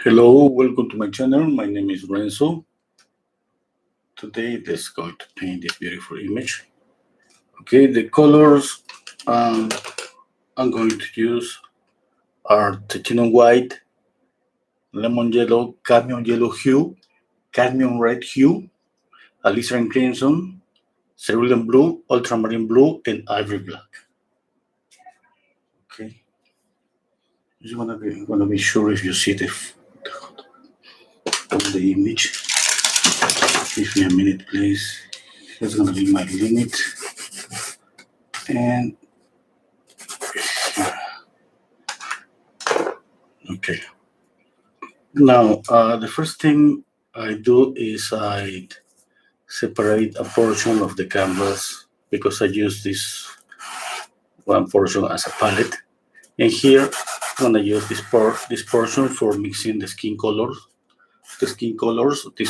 Hello, welcome to my channel. My name is Renso. Today, let's go to paint this beautiful image. Okay, the colors I'm going to use are titanium white, lemon yellow, cadmium yellow hue, cadmium red hue, alizarin crimson, cerulean blue, ultramarine blue, and ivory black. Okay, just wanna be sure if you see the image. Give me a minute, please. That's gonna be my limit. And okay. Now, the first thing I do is I separate a portion of the canvas because I use this one portion as a palette. And here, I'm gonna use this portion for mixing the skin colors. This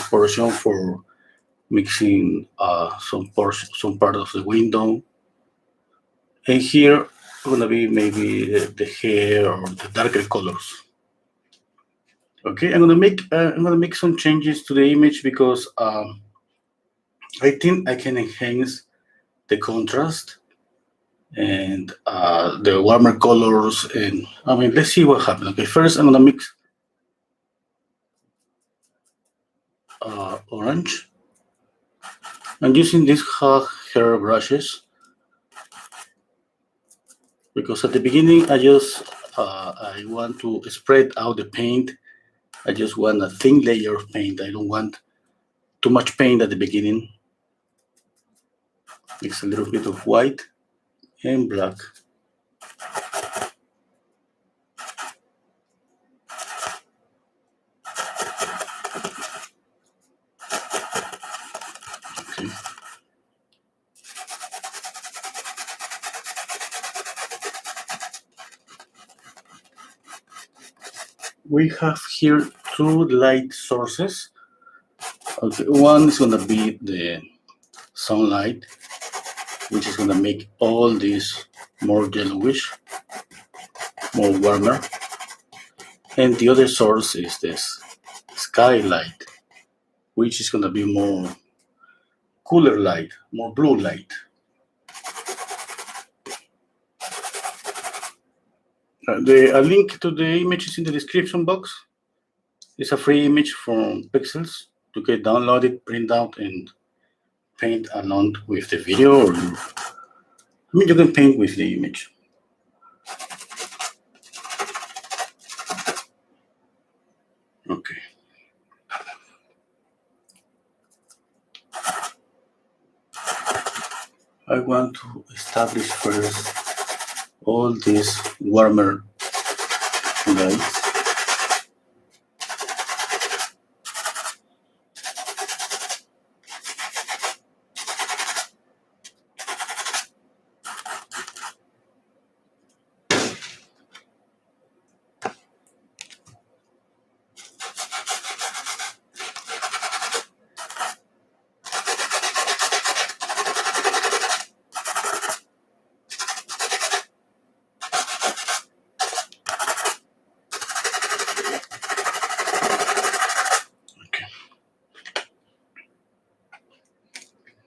portion for mixing some part of the window. And here, gonna be maybe the hair or the darker colors. Okay, I'm gonna make some changes to the image because I think I can enhance the contrast and the warmer colors. And I mean, let's see what happens. Okay, first I'm gonna mix orange. I'm using these hair brushes because at the beginning I want to spread out the paint. I just want a thin layer of paint. I don't want too much paint at the beginning. Mix a little bit of white and black. Okay. We have here two light sources. Okay, one is gonna be the sunlight, which is gonna make all this more yellowish, more warmer. And the other source is this skylight, which is gonna be more cooler light, more blue light. A link to the image is in the description box. It's a free image from Pixels. You can download it, print out, and paint along with the video. You can paint with the image. Okay. I want to establish first all these warmer lights.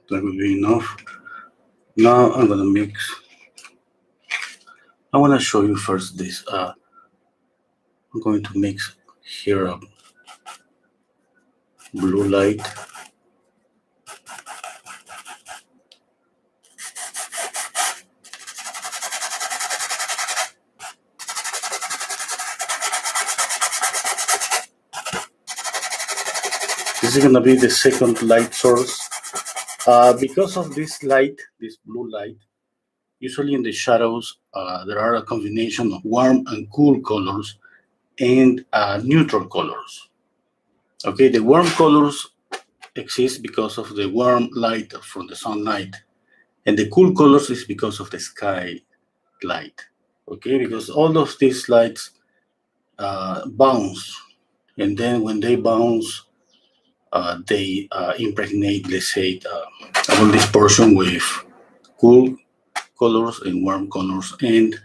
That will be enough. Now I'm gonna mix. I want to show you first this. I'm going to mix here a blue light. This is gonna be the second light source. Because of this light, this blue light, usually in the shadows, there are a combination of warm and cool colors and neutral colors. Okay, the warm colors exist because of the warm light from the sunlight, and the cool colors is because of the sky light. Okay, because all of these lights bounce, and then when they bounce, they impregnate, let's say, all this portion with cool colors and warm colors, and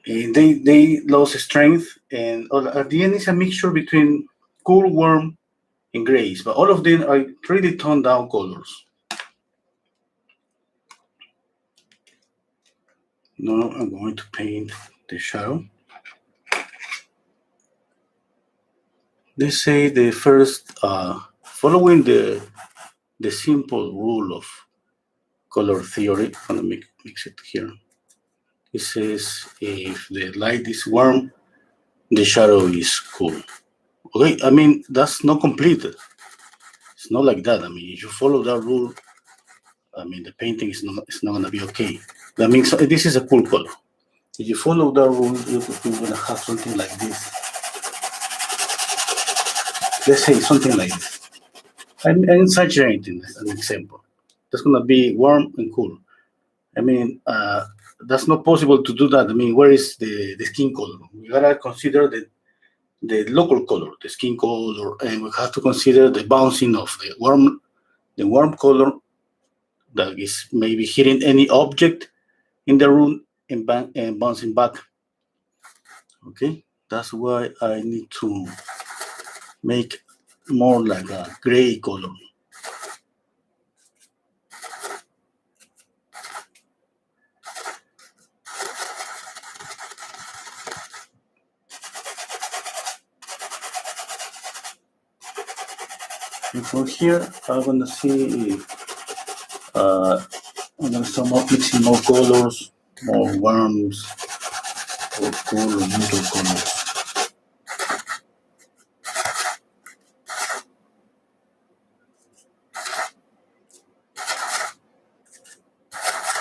And they lost strength, and at the end it's a mixture between cool, warm, and grays, but all of them are really toned down colors. Now I'm going to paint the shadow. They say the first, following the simple rule of color theory. I'm gonna mix it here. It says if the light is warm, the shadow is cool. Okay, I mean that's not complete. It's not like that. I mean, if you follow that rule, I mean the painting is not gonna be okay. That means this is a cool color. If you follow that rule, you're gonna have something like this. Let's say something like this. I'm exaggerating an example. That's gonna be warm and cool. I mean, that's not possible to do that. I mean, where is the skin color? We gotta consider the local color, the skin color, and we have to consider the bouncing of the warm color that is maybe hitting any object in the room and bouncing back. Okay, that's why I need to make more like a gray color. And for here, I'm gonna see if I'm gonna start mixing more colors, more warms, or cool or neutral colors.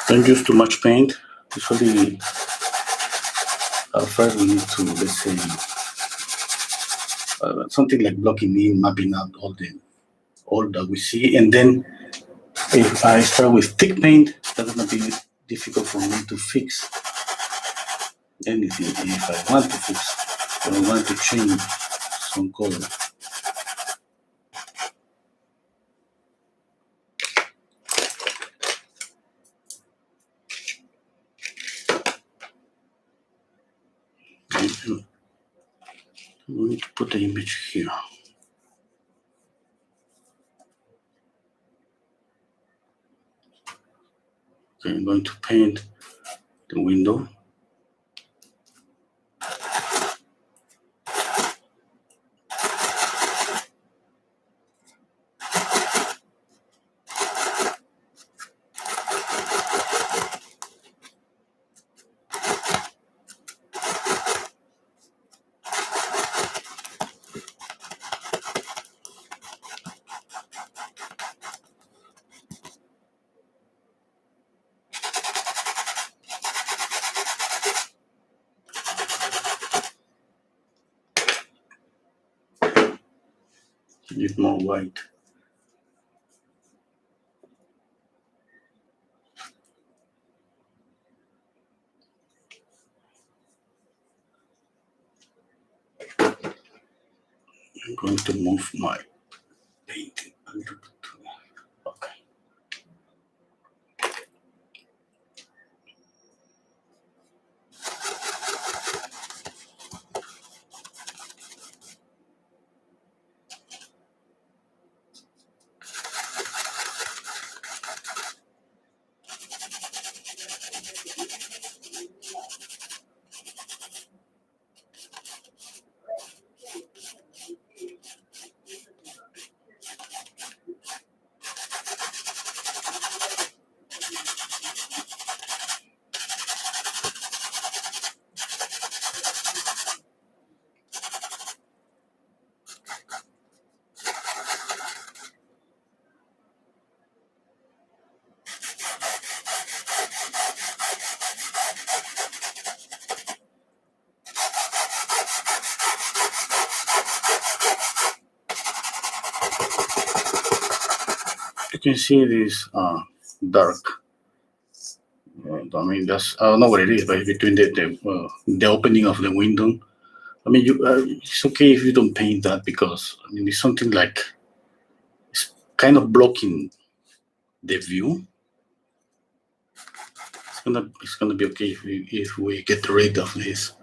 Don't use too much paint. Usually, first we need to, let's say, something like blocking in, mapping out all that we see, and then if I start with thick paint, that's gonna be difficult for me to fix anything. If I want to fix or I want to change some color. I'm going to put the image here. Okay, I'm going to paint the window. Need more white. I'm going to move my painting a little bit. Okay. You can see this dark. I mean, that's I don't know what it is, but between the opening of the window. I mean, it's okay if you don't paint that because I mean it's something like it's kind of blocking the view. It's it's gonna be okay if we get rid of this.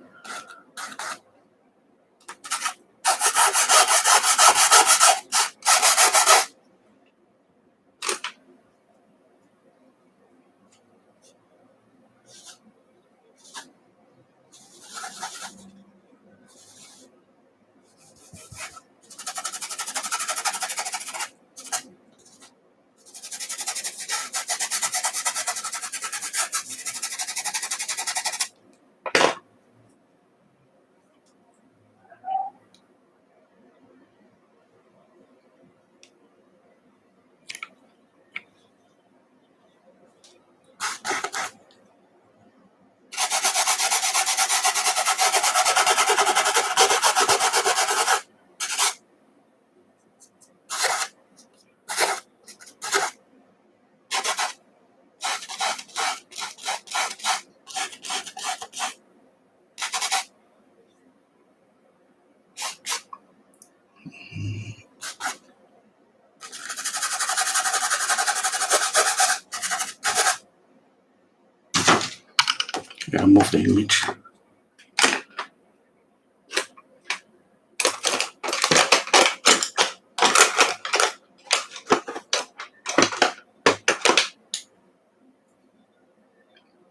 Gotta move the image.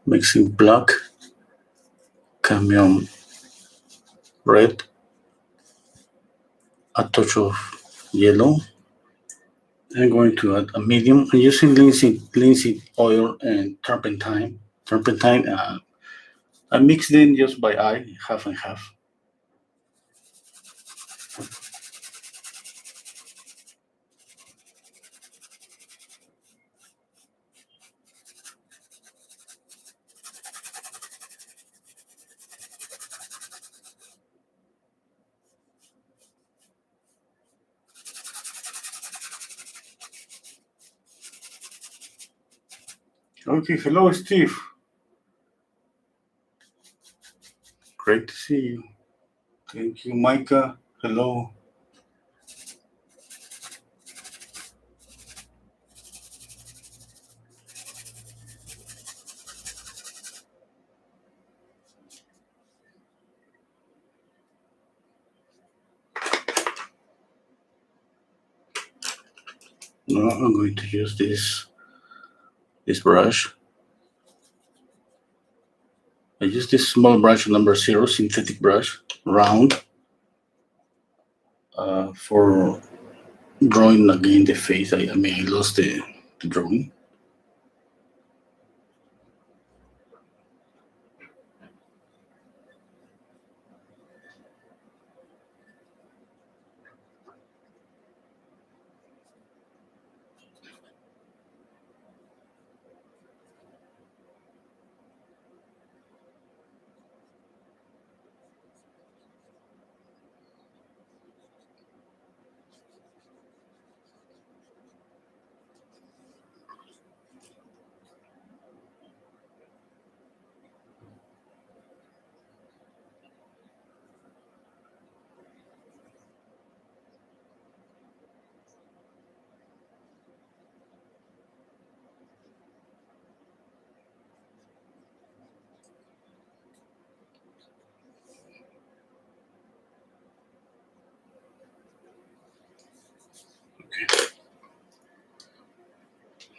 Mixing black, cadmium red, a touch of yellow. I'm going to add a medium. I'm using linseed oil and turpentine. Turpentine, I mixed in just by eye, half and half. Okay, hello, Steve. Great to see you. Thank you, Micah. Hello. Now I'm going to use this brush. I use this small brush number 0 synthetic brush, round, for drawing again the face. I mean, I lost the drawing.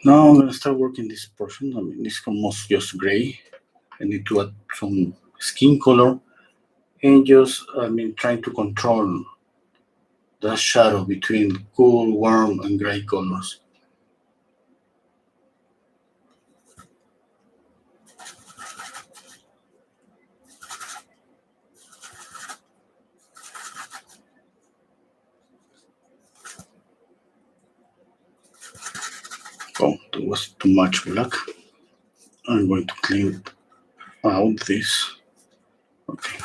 Now I'm gonna start working this portion. I mean, it's almost just gray. I need to add some skin color and just, I mean, trying to control the shadow between cool, warm, and gray colors. Oh, there was too much black. I'm going to clean out this. Okay.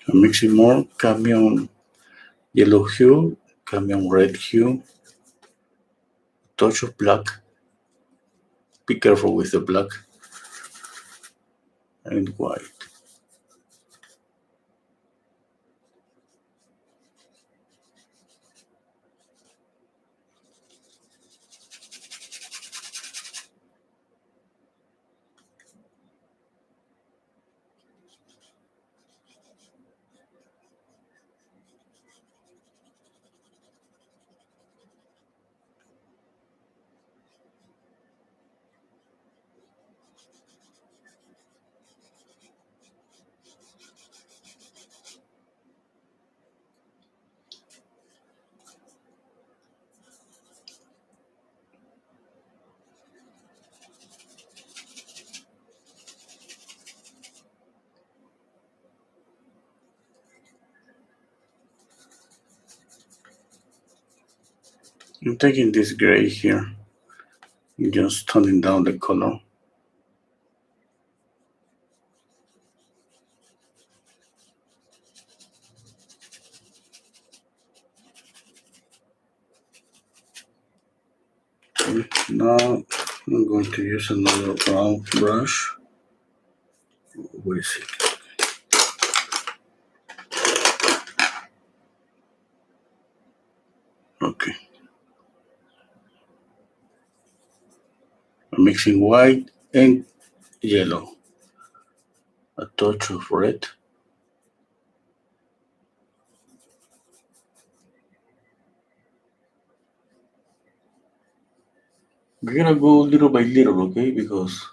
I'm mixing more cadmium yellow hue, cadmium red hue, touch of black. Be careful with the black and white. I'm taking this gray here and just toning down the color. Okay, now I'm going to use another brown brush. Where is it? Okay. I'm mixing white and yellow. A touch of red. We're gonna go little by little, okay? Because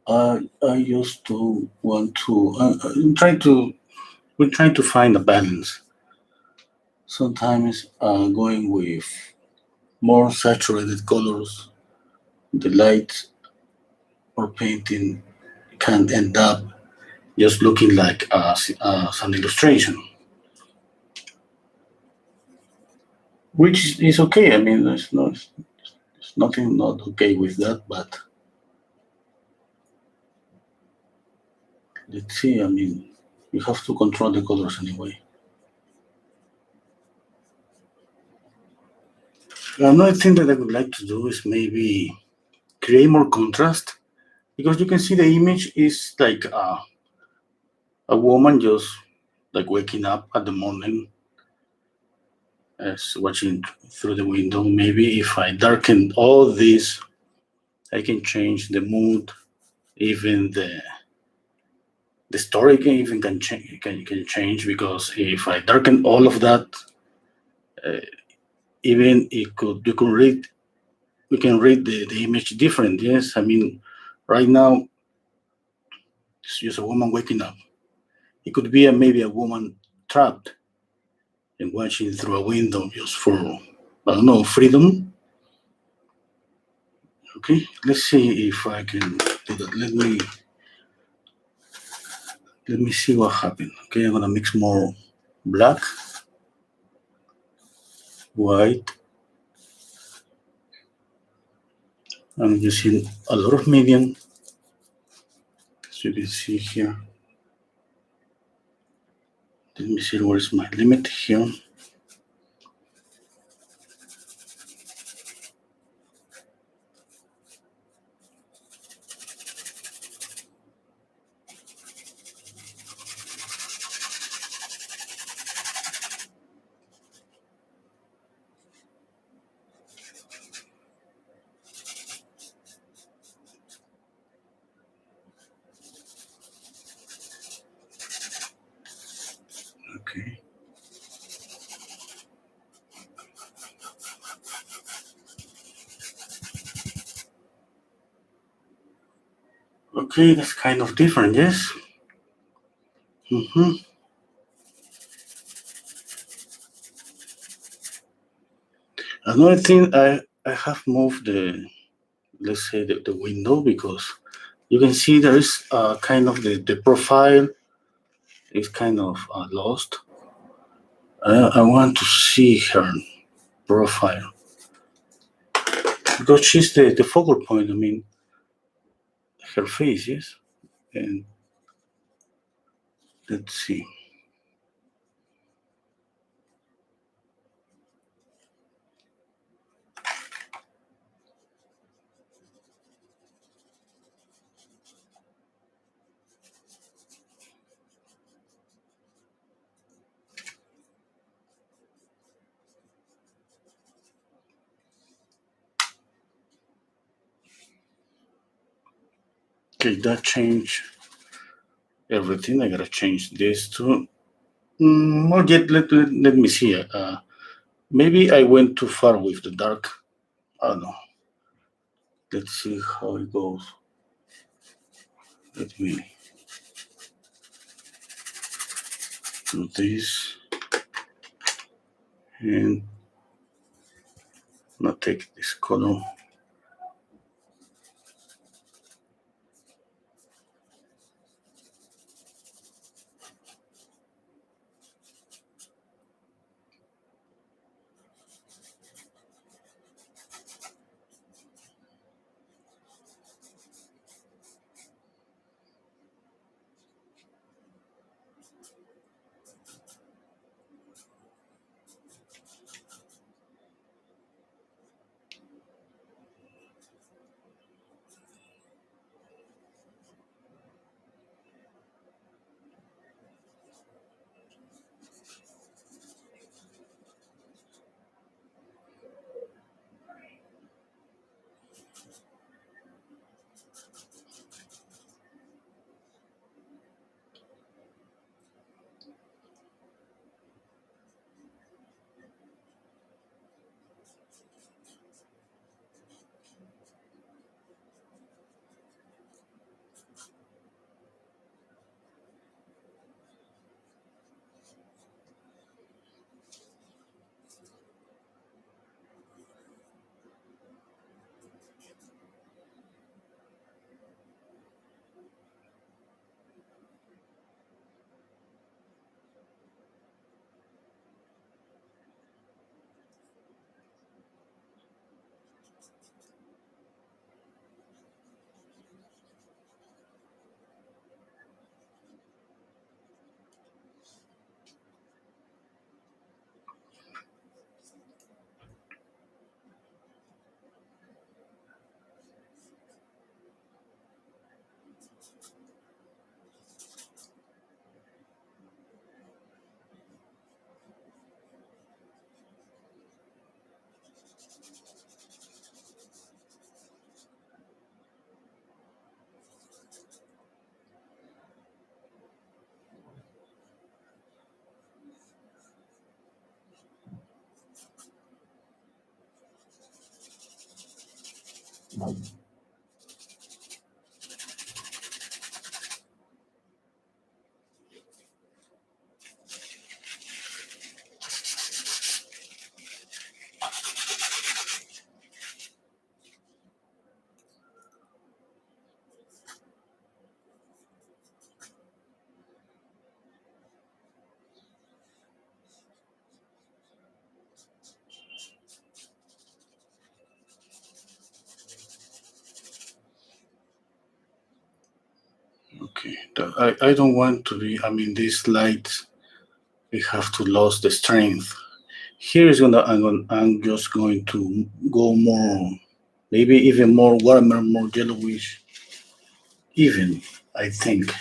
I used to want to. I'm trying to. We're trying to find a balance. Sometimes going with more saturated colors, the light or painting can end up just looking like an illustration, which is okay. I mean, there's nothing not okay with that, but let's see. I mean, you have to control the colors anyway. Another thing that I would like to do is maybe create more contrast because you can see the image is like a woman just like waking up at the morning as watching through the window. Maybe if I darken all this, I can change the mood, even the story can even can change because if I darken all of that, uh, even it could you can read we can read the image different. Yes, I mean right now it's just a woman waking up. It could be maybe a woman trapped and watching through a window just for I don't know freedom. Okay, let's see if I can do that. Let me see what happened. Okay, I'm gonna mix more black, white. I'm using a lot of medium, as you can see here. Let me see where's my limit here. Okay. Okay, that's kind of different, yes? Mm-hmm. Another thing, I have moved let's say, the window because you can see there is kind of the profile is kind of lost. I want to see her profile because she's the focal point. I mean, her face, yes? And Let's see. Okay, that changed everything. I gotta change this to. Not yet. Let me see. Maybe I went too far with the dark. I don't know. Let's see how it goes. Let me do this and not take this color. Okay, I don't want to be. I mean, these lights. We have to lose the strength. Here is I'm just going to go more, maybe even more warmer, more yellowish, even. I think.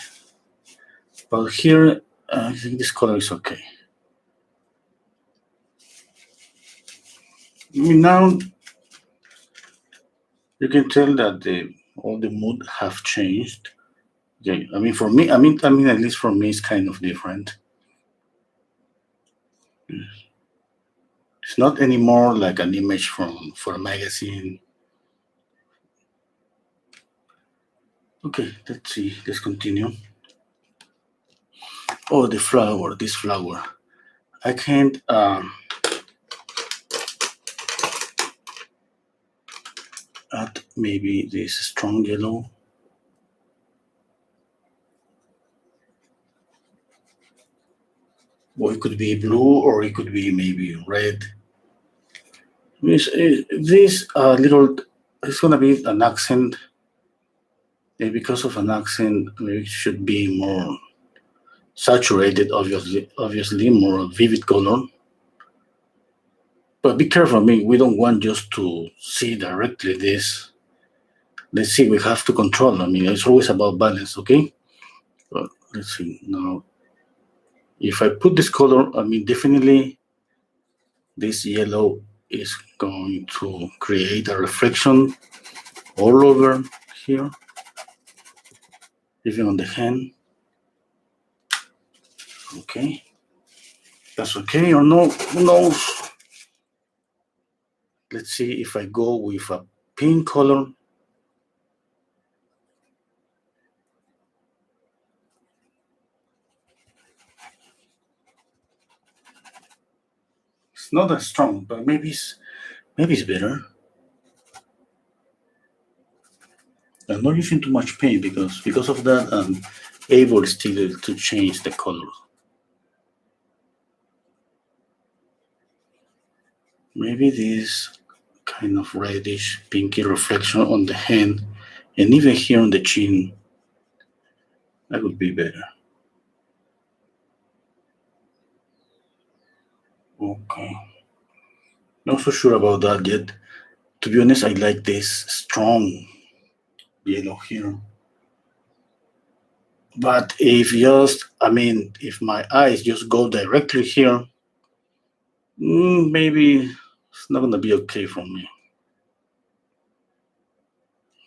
But here, I think this color is okay. I mean, now you can tell that all the mood have changed. Okay, I mean, for me, I mean, at least for me, it's kind of different. It's not anymore like an image from for a magazine. Okay, let's see. Let's continue. Oh, the flower. This flower. I can't. Add maybe this strong yellow. Or it could be blue, or it could be maybe red. This little, it's gonna be an accent. Because of an accent, maybe it should be more saturated, obviously more vivid color. But be careful. I mean, we don't want just to see directly this. Let's see. We have to control. I mean, it's always about balance. Okay. But let's see now. If I put this color, I mean, definitely this yellow is going to create a reflection all over here, even on the hand. Okay, that's okay or no, who knows? Let's see if I go with a pink color. It's not that strong, but maybe it's better. I'm not using too much paint because of that I'm able still to change the color. Maybe this kind of reddish pinky reflection on the hand and even here on the chin, that would be better. Okay. Not so sure about that yet. To be honest, I like this strong yellow here. But if my eyes just go directly here, maybe it's not gonna be okay for me.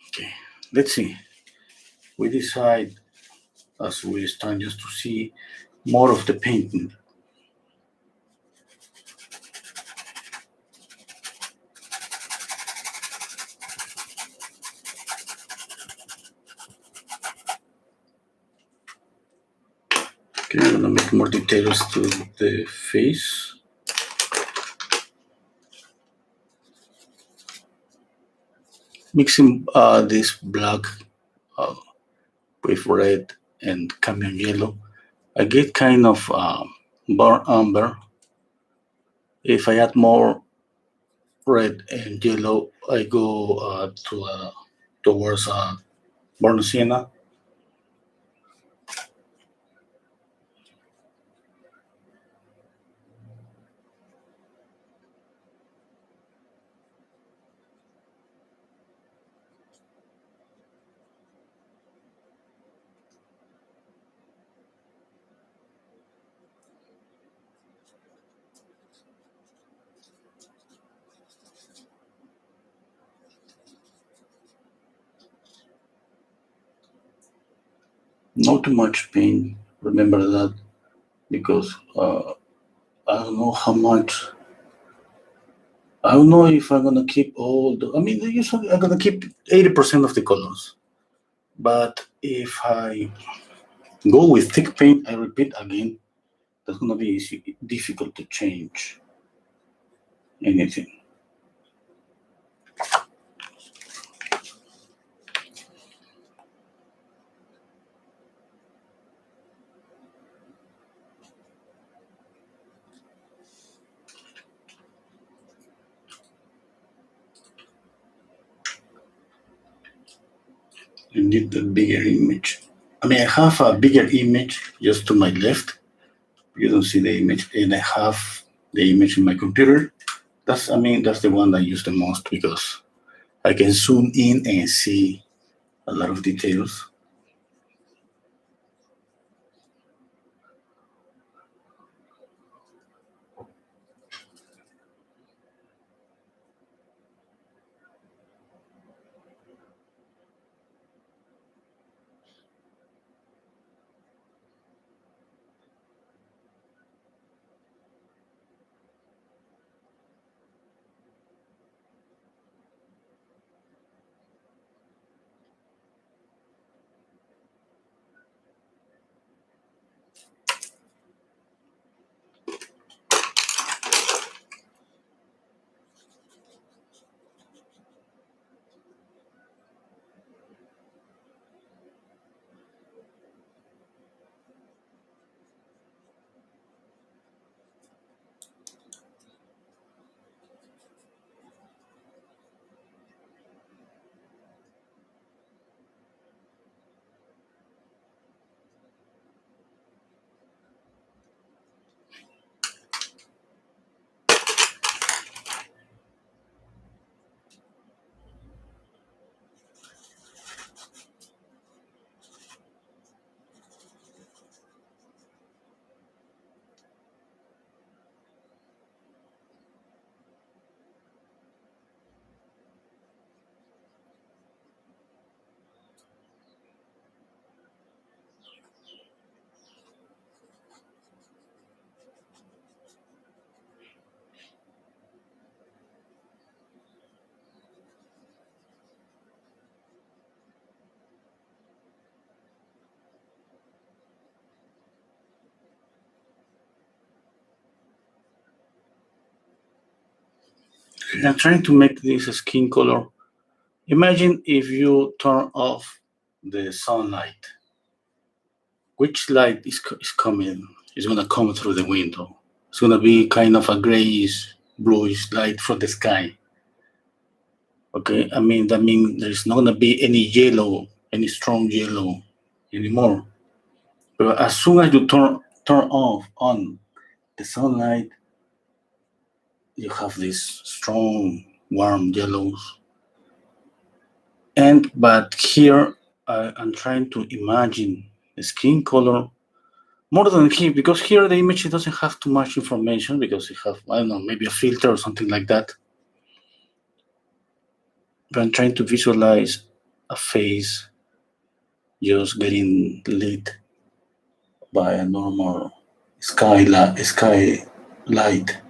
Okay, let's see. We decide as we start just to see more of the painting. Okay, I'm gonna make more details to the face. Mixing this black uh, with red and camion yellow, I get kind of burnt umber. If I add more red and yellow, I go towards burnt sienna. Not too much paint. Remember that because I don't know how much. I don't know if I'm gonna keep all the. I mean, usually I'm gonna keep 80% of the colors. But if I go with thick paint, I repeat again, that's gonna be difficult to change anything. You need a bigger image. I mean, I have a bigger image just to my left. You don't see the image, and I have the image in my computer. That's the one I use the most because I can zoom in and see a lot of details. I'm trying to make this skin color. Imagine if you turn off the sunlight. Which light is coming? Is gonna come through the window. It's gonna be kind of a grayish, bluish light from the sky. Okay, I mean that means there's not gonna be any yellow, any strong yellow anymore. But as soon as you turn off on the sunlight, you have these strong, warm yellows. And but here I'm trying to imagine the skin color more than here, because here the image doesn't have too much information because it have, I don't know, maybe a filter or something like that. But I'm trying to visualize a face just getting lit by a normal sky light.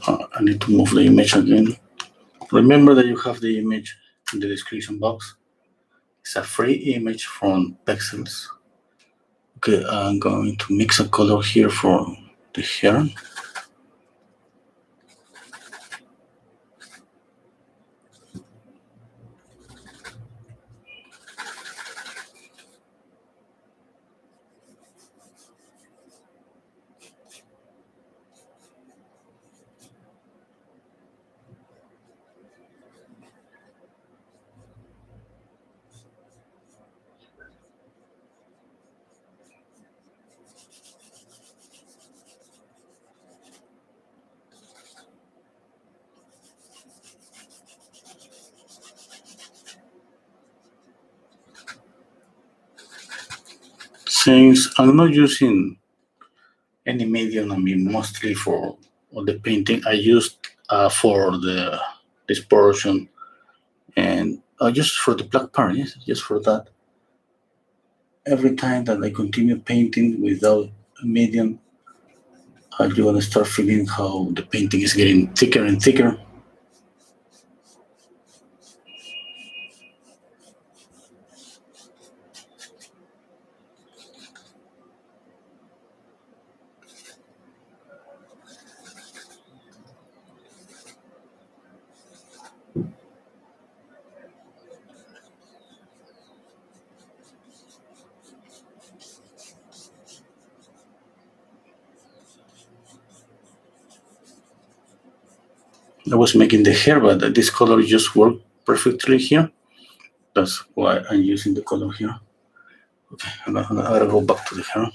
I need to move the image again. Remember that you have the image in the description box. It's a free image from Pexels. Okay, I'm going to mix a color here for the hair. Since I'm not using any medium, I mean mostly for the painting, I used for this portion and just for the black part, yes, just for that. Every time that I continue painting without a medium, you're gonna start feeling how the painting is getting thicker and thicker. I was making the hair, but this color just worked perfectly here. That's why I'm using the color here. Okay, I'm gonna go back to the hair.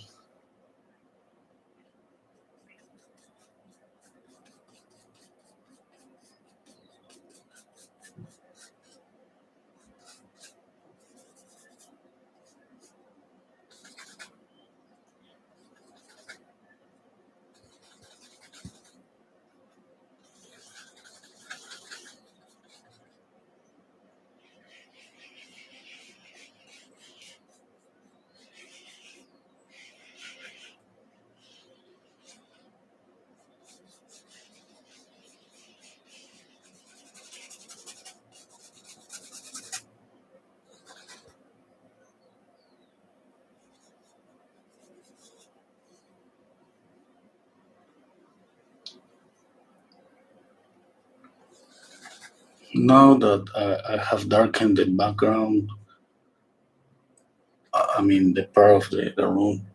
Now that I have darkened the background, I mean the part of the room,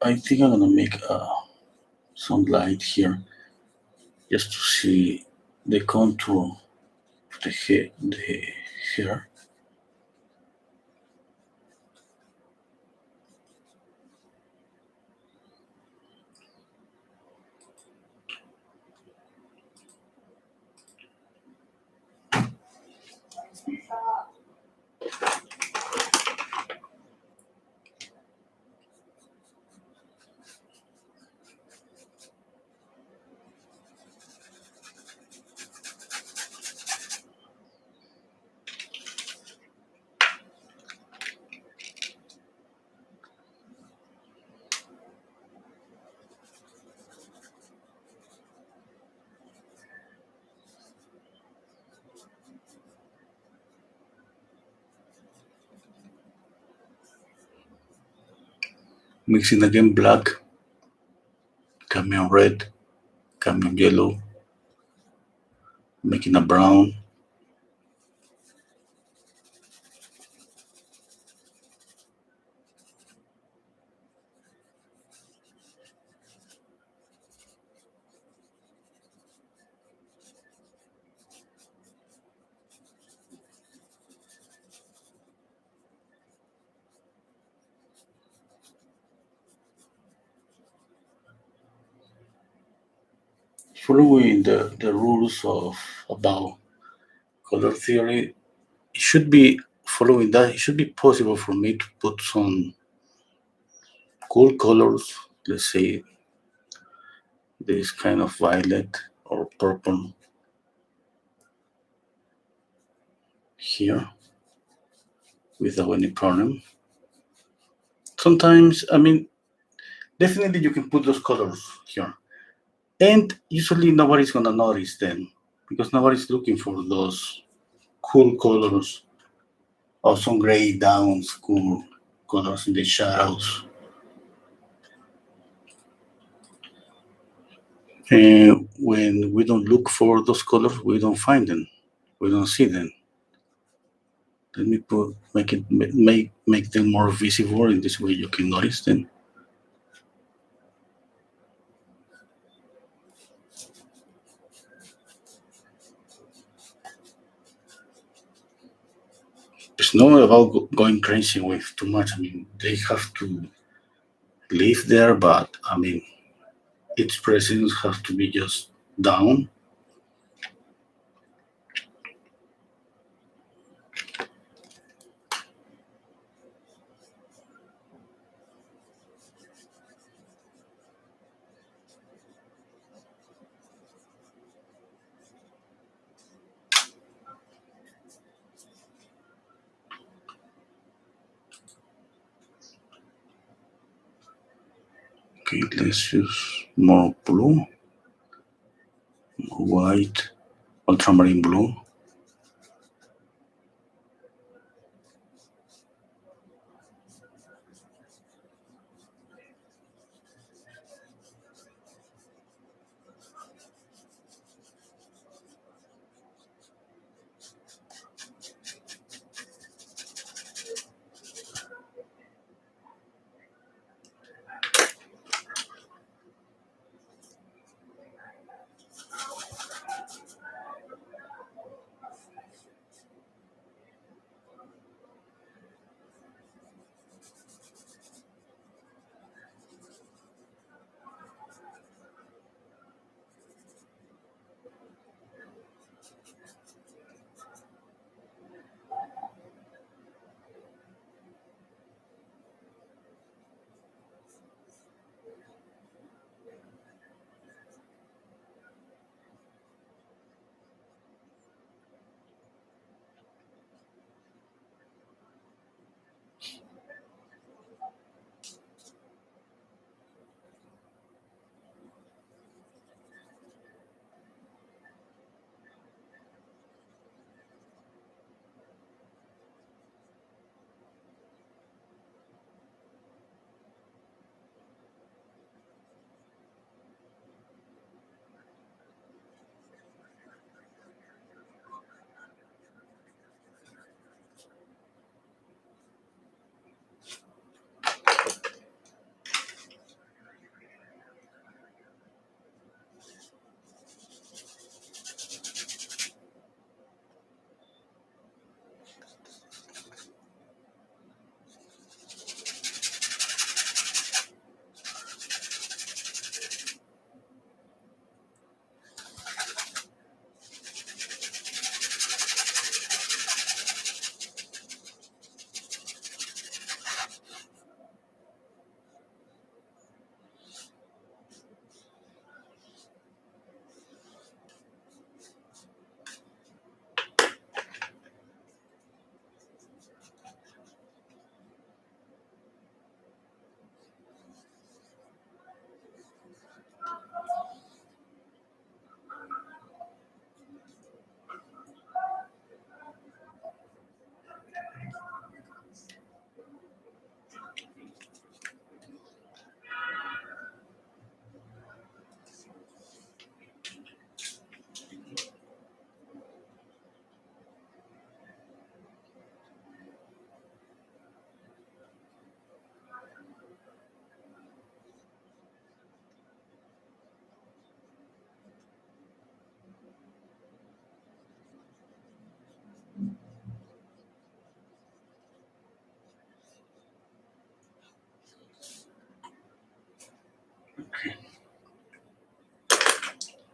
I think I'm gonna make some light here just to see the contour of the hair. Mixing again black, camion red, camion yellow, making a brown. Following the rules of about color theory, it should be following that. It should be possible for me to put some cool colors. Let's say this kind of violet or purple here without any problem. Sometimes, I mean, definitely you can put those colors here. And usually nobody's gonna notice them because nobody's looking for those cool colors or some gray downs, cool colors in the shadows. And when we don't look for those colors, we don't find them. We don't see them. Let me put make them more visible. In this way, you can notice them. It's not about going crazy with too much. I mean, they have to live there, but I mean, its presence has to be just down. Okay, let's use more blue, more white, ultramarine blue.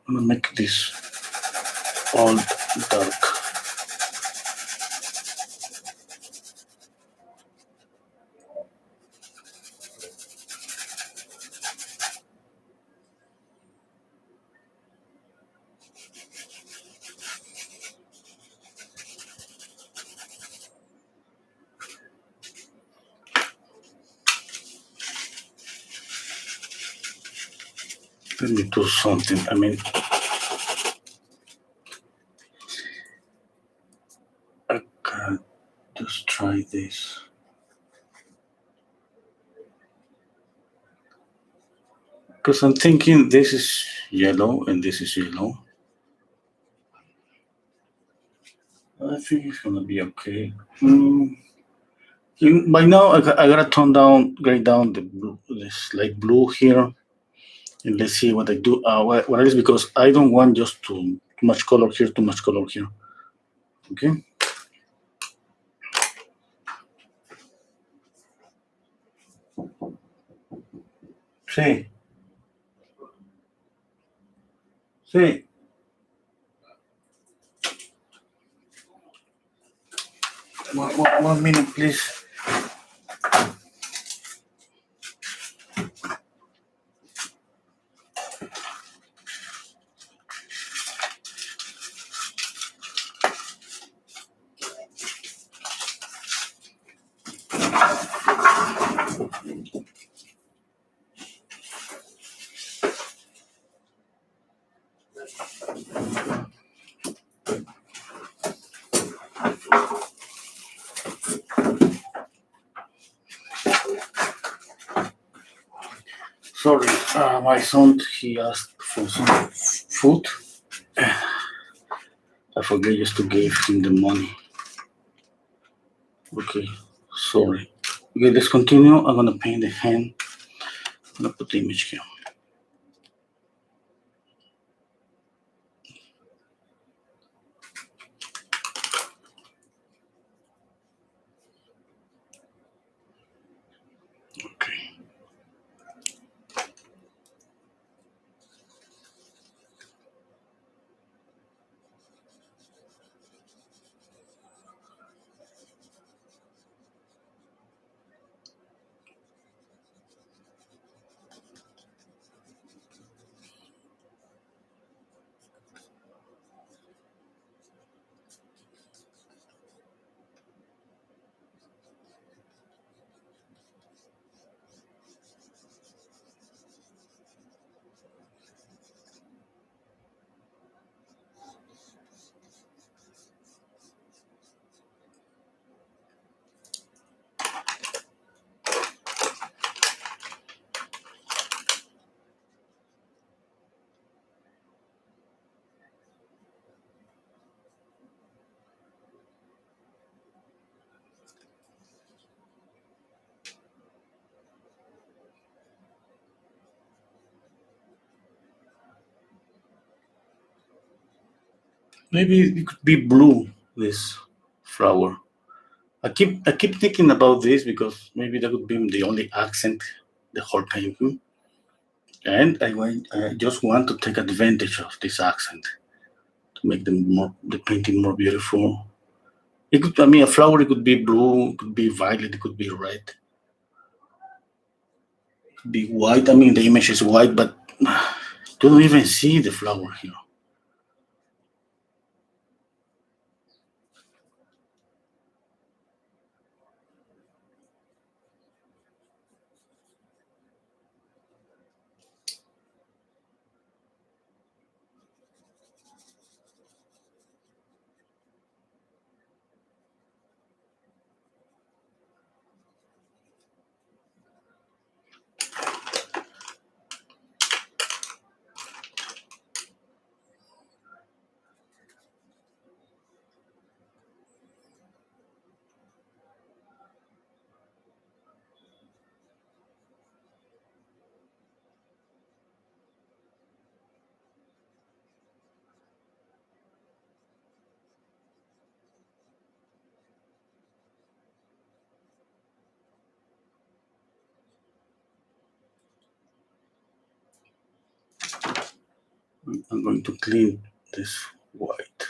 I'm gonna make this all dark. Let me do something. I mean, I can just try this. Because I'm thinking this is yellow and this is yellow. I think it's gonna be okay. By now, I gotta tone down, grade down the blue, this light blue here, and let's see what I do. What it is, because I don't want just too much color here, too much color here. Okay. Sí, sí. One minute, please. Sorry, my son, he asked for some food. I forget just to give him the money. Okay, sorry. Okay, let's continue. I'm gonna paint the hand. I'm gonna put the image here. Okay. Maybe it could be blue. This flower. I keep thinking about this because maybe that would be the only accent the whole time. And I just want to take advantage of this accent to make the painting more beautiful. It could, I mean, a flower. It could be blue. It could be violet. It could be red. It could be white. I mean, the image is white, but you don't even see the flower here. I'm going to clean this white.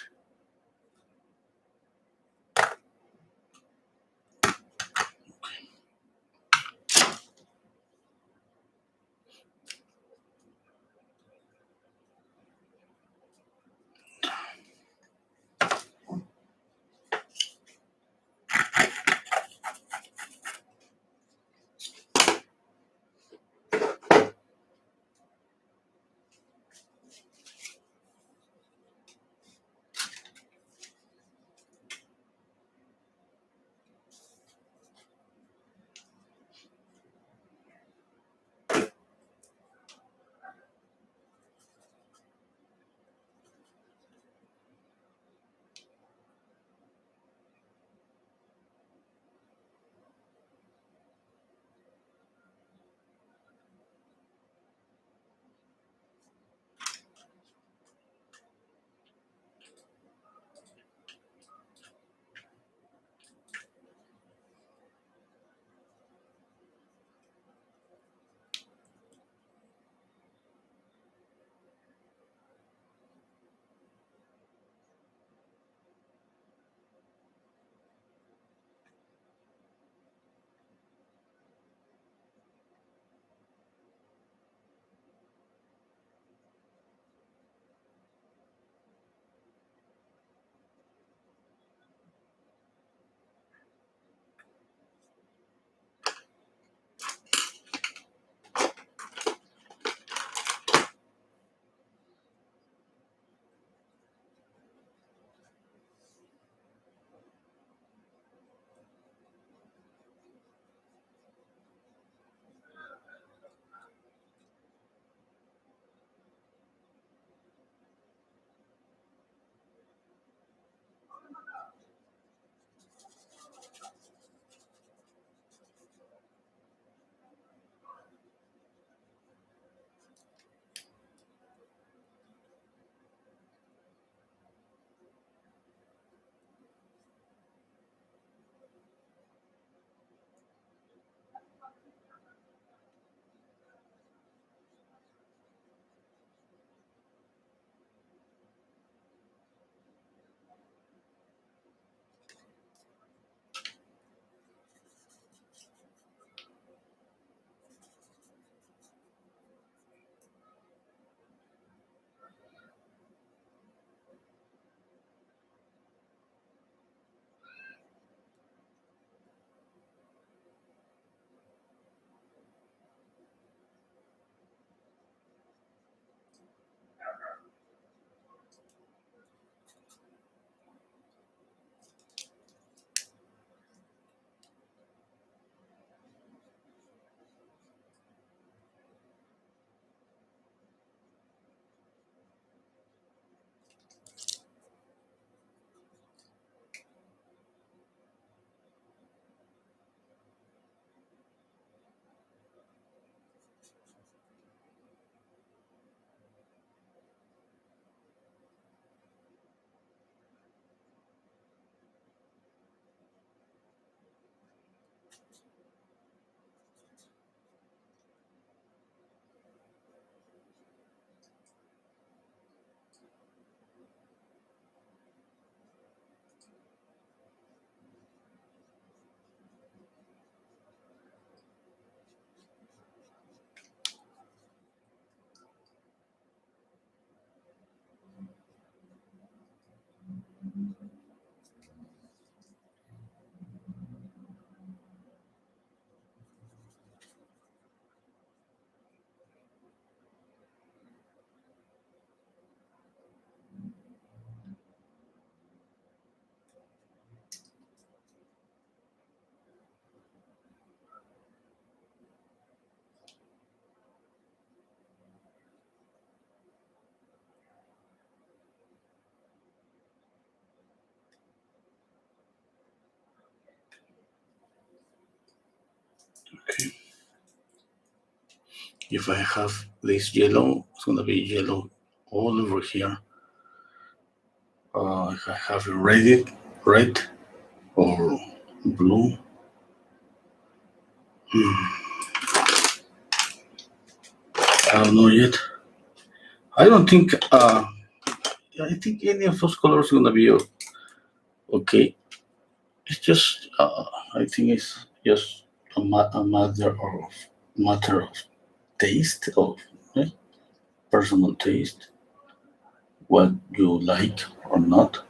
Okay. If I have this yellow, it's gonna be yellow all over here. If I have red or blue, I don't know yet. I don't think. I think any of those colors gonna be okay. It's just. I think it's just a matter of taste of eh, personal taste, what you like or not.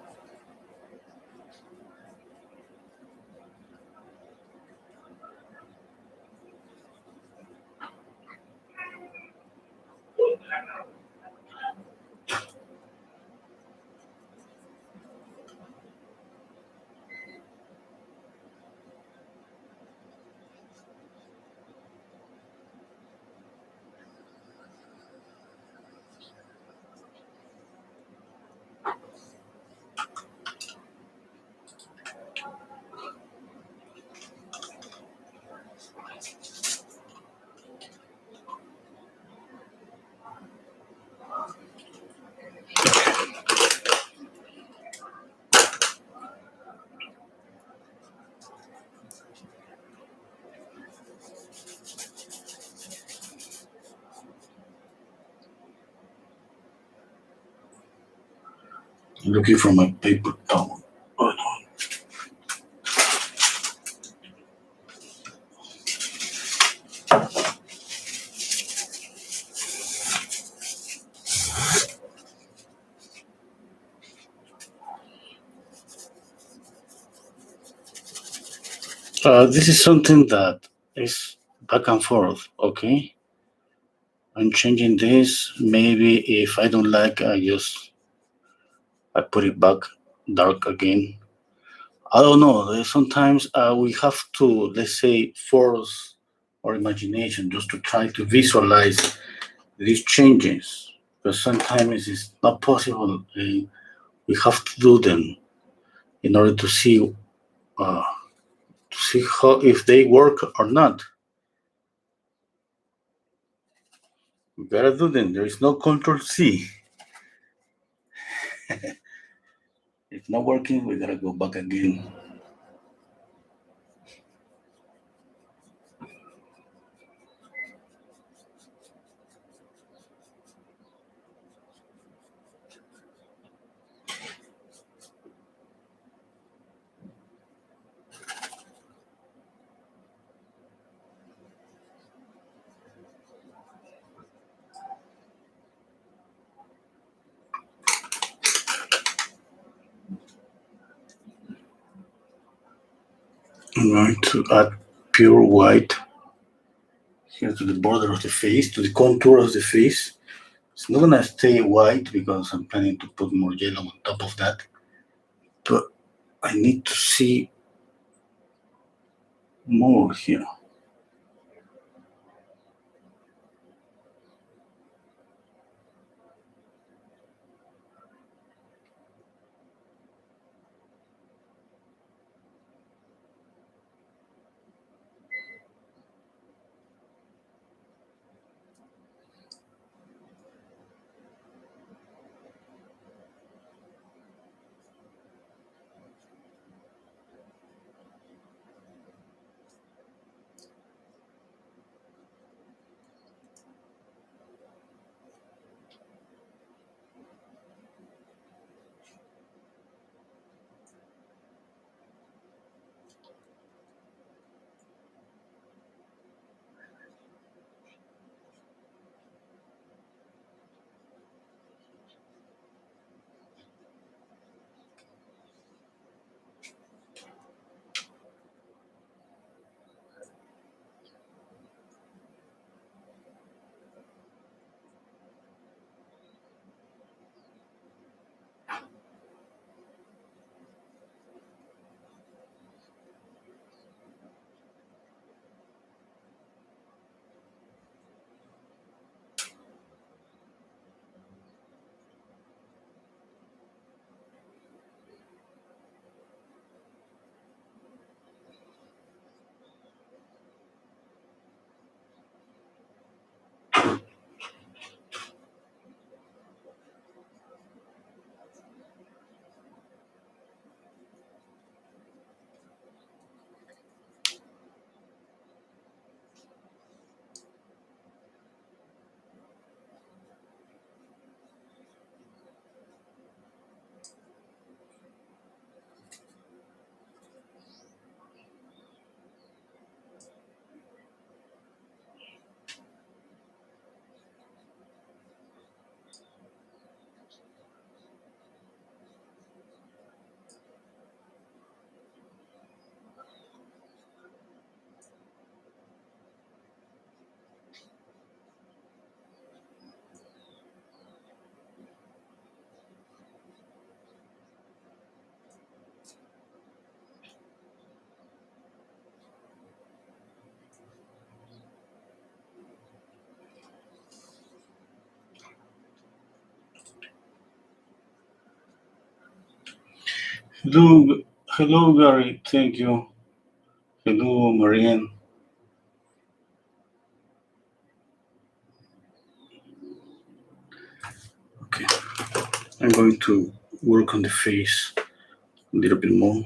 I'm looking for my paper towel. Oh, this is something that is back and forth. Okay, I'm changing this. Maybe if I don't like, I put it back dark again. I don't know. Sometimes we have to, let's say, force our imagination just to try to visualize these changes. Because sometimes it's not possible. We have to do them in order uh, to see how if they work or not. We gotta do them. There is no control C. If not working, we gotta go back again. I'm going to add pure white here to the border of the face, to the contour of the face. It's not gonna stay white because I'm planning to put more yellow on top of that. But I need to see more here. Hello, hello, Gary. Thank you. Hello, Marianne. Okay, I'm going to work on the face a little bit more.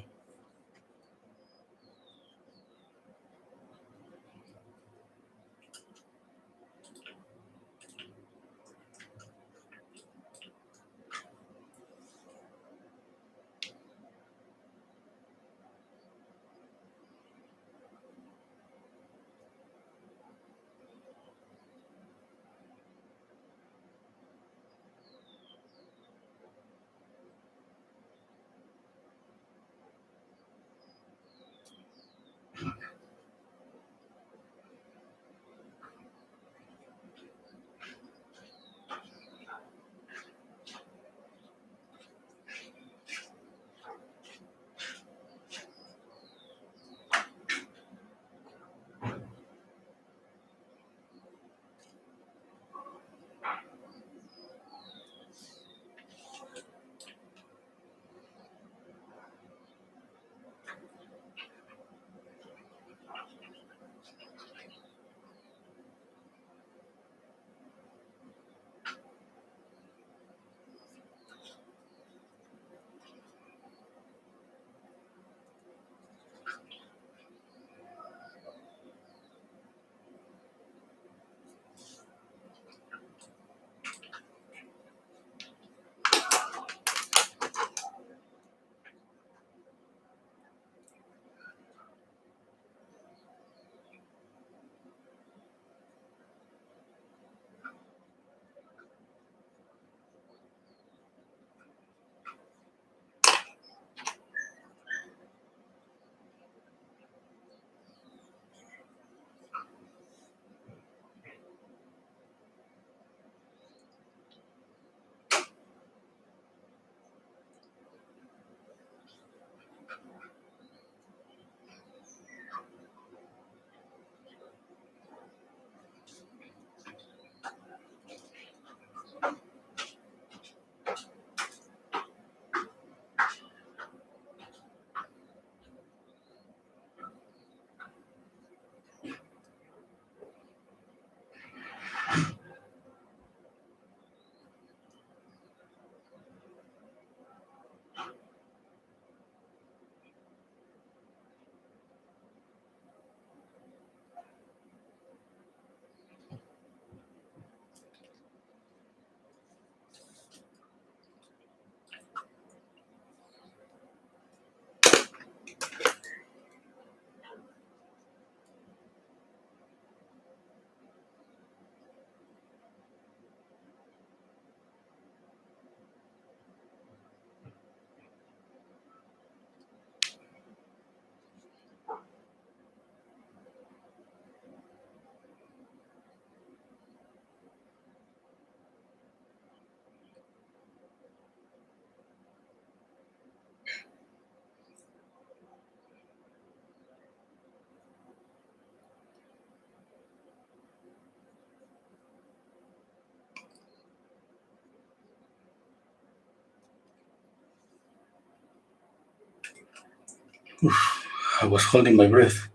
I was holding my breath.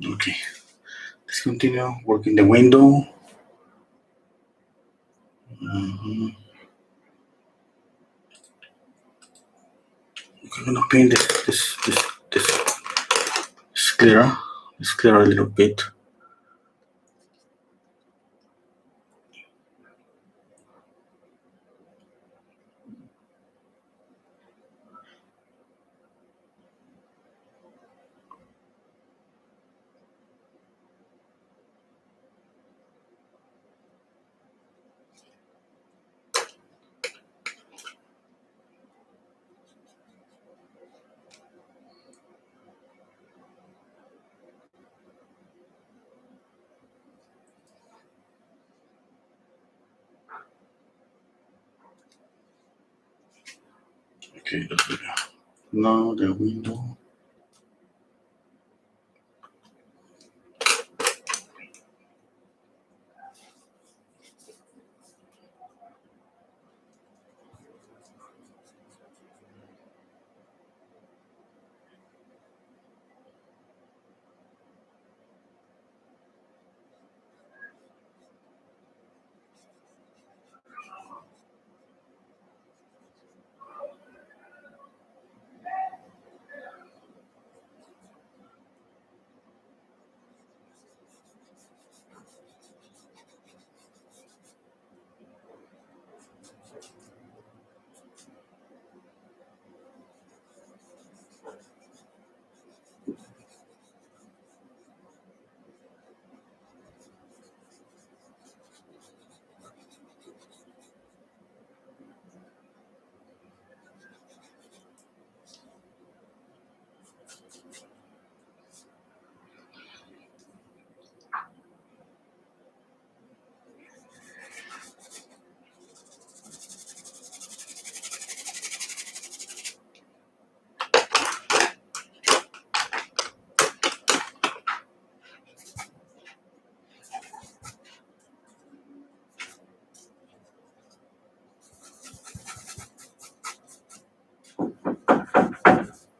Okay, let's continue working the window. I'm gonna paint this clear. It's clear a little bit. Okay, that's good. Now the window.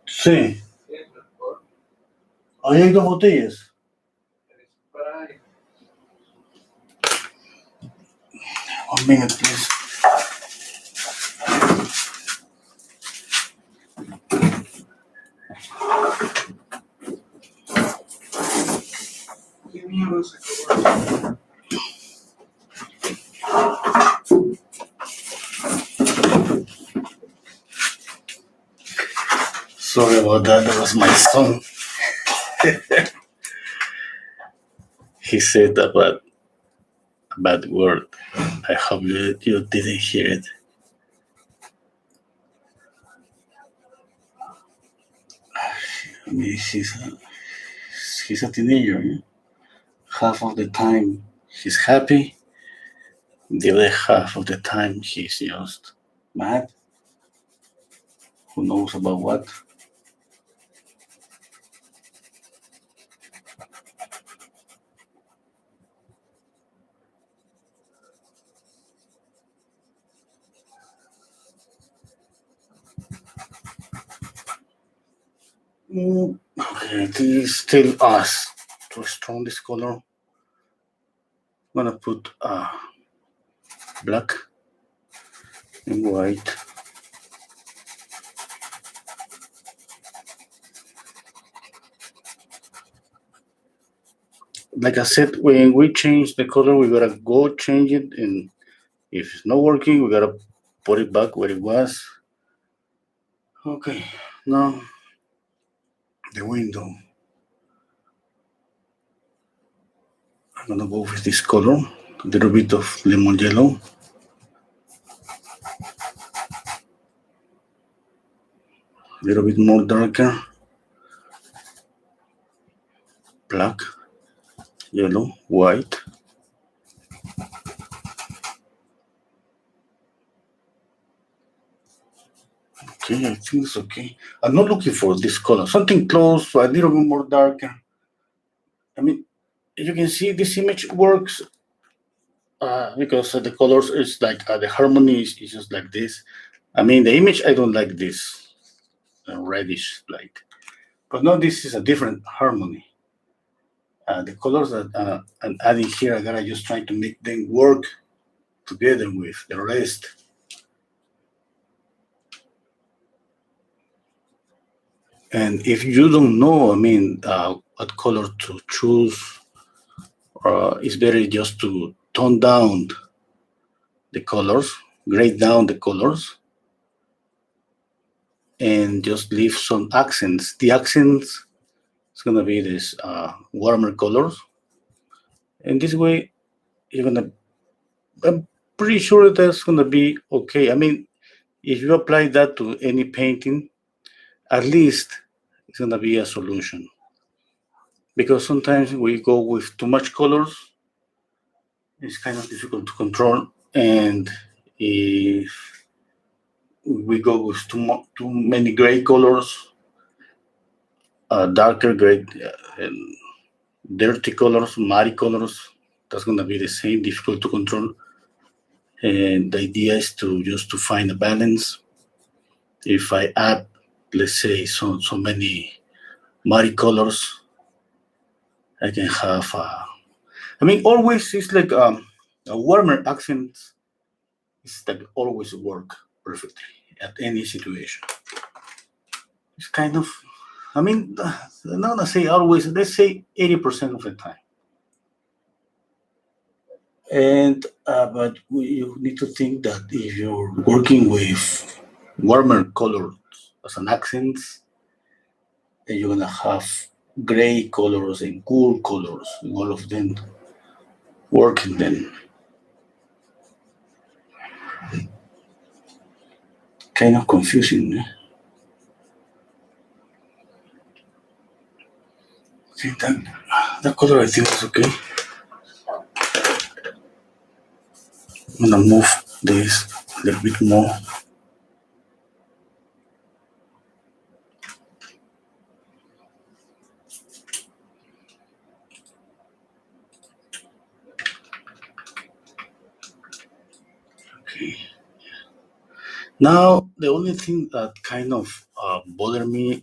Sí. Ahí hay dos botellas. One minute, please. Sorry about that. That was my son. He said a bad word. I hope you didn't hear it. I mean, he's a teenager. Yeah? Half of the time he's happy. The other half of the time he's just mad. Who knows about what? Okay, it is still us. To strong this color, I'm gonna put black and white. Like I said, when we change the color, we gotta go change it, and if it's not working, we gotta put it back where it was. Okay, now the window. I'm gonna go with this color, a little bit of lemon yellow. A little bit more darker. Black, yellow, white. Okay, I think it's okay. I'm not looking for this color. Something close, a little bit more darker. I mean, you can see this image works because the colors is like the harmony is just like this. I mean, the image I don't like this reddish light, but now this is a different harmony. The colors that I'm adding here, I gotta just try to make them work together with the rest. And if you don't know, I mean, what color to choose, it's better just to tone down the colors, grade down the colors, and just leave some accents. The accents is gonna be this warmer colors, and this way you're gonna. I'm pretty sure that's gonna be okay. I mean, if you apply that to any painting, at least it's gonna be a solution. Because sometimes we go with too much colors, it's kind of difficult to control, and if we go with too many gray colors, darker gray, and dirty colors, muddy colors, that's gonna be the same, difficult to control. And the idea is to just to find a balance. If I add, let's say, so many muddy colors, I can have. I mean, always it's like a warmer accent is that always work perfectly at any situation. It's kind of, I mean, I'm not gonna say always. Let's say 80% of the time. And but you need to think that if you're working with warmer colors as an accent, then you're gonna have gray colors and cool colors, and all of them working. Then kind of confusing. Eh? Okay, that color I think is okay. I'm gonna move this a little bit more. Okay. Now the only thing that kind of bother me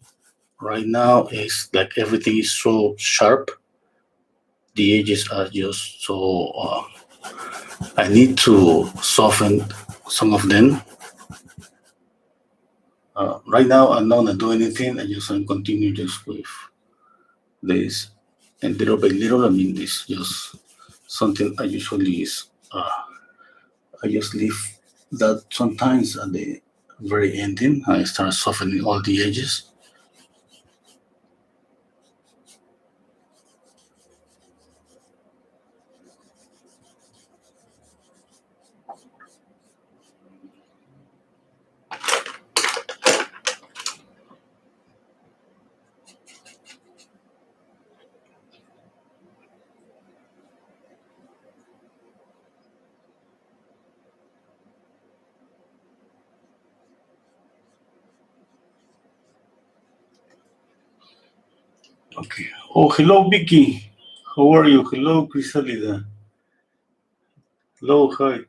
right now is like everything is so sharp. The edges are just so. I need to soften some of them. Right now, I'm not gonna do anything. I just continue just with this, and little by little. I mean, this just something I usually is. I just leave that sometimes at the very ending. I start softening all the edges. Okay. Oh, hello, Vicky. How are you? Hello, Crisalida. Hello, hi.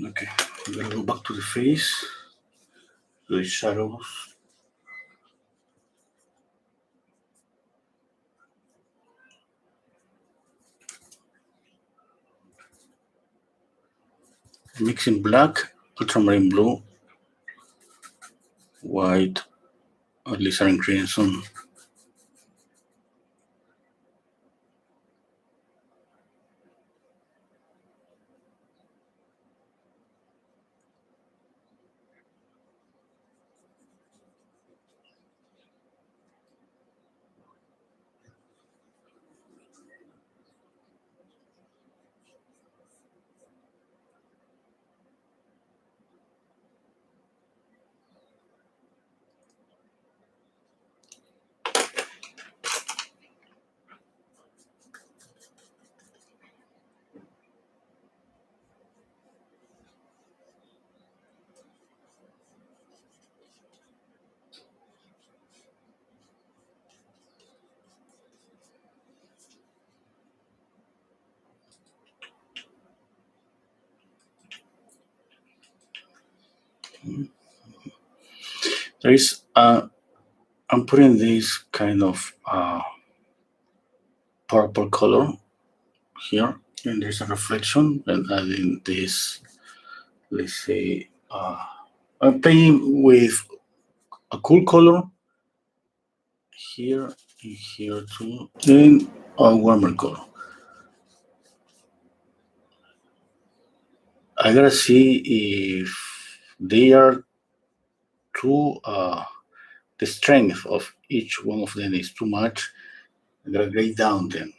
Okay, I'm gonna go back to the face, to the shadows. Mixing black, ultramarine blue, white, alizarin crimson. There is, I'm putting this kind of purple color here, and there's a reflection, and adding this, let's say, I'm playing with a cool color here and here too, and a warmer color. I gotta see if they are too, the strength of each one of them is too much. I gotta grade down them.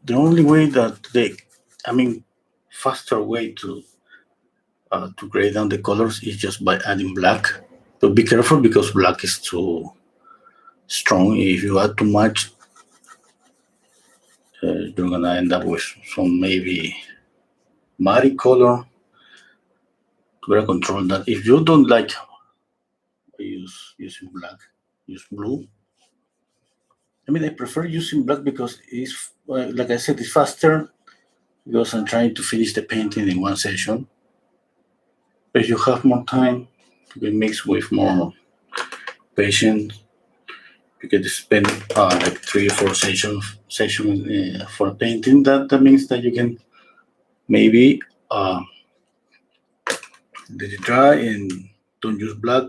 The only way that they, I mean, faster way to grade down the colors is just by adding black. But be careful because black is too strong. If you add too much, you're gonna end up with some maybe muddy color. You gotta control that. If you don't like using black, use blue. I mean, I prefer using black because it's like I said, it's faster because I'm trying to finish the painting in one session. If you have more time, you can mix with more patience. You can spend like 3 or 4 sessions for painting. That means that you can maybe let it dry and don't use black.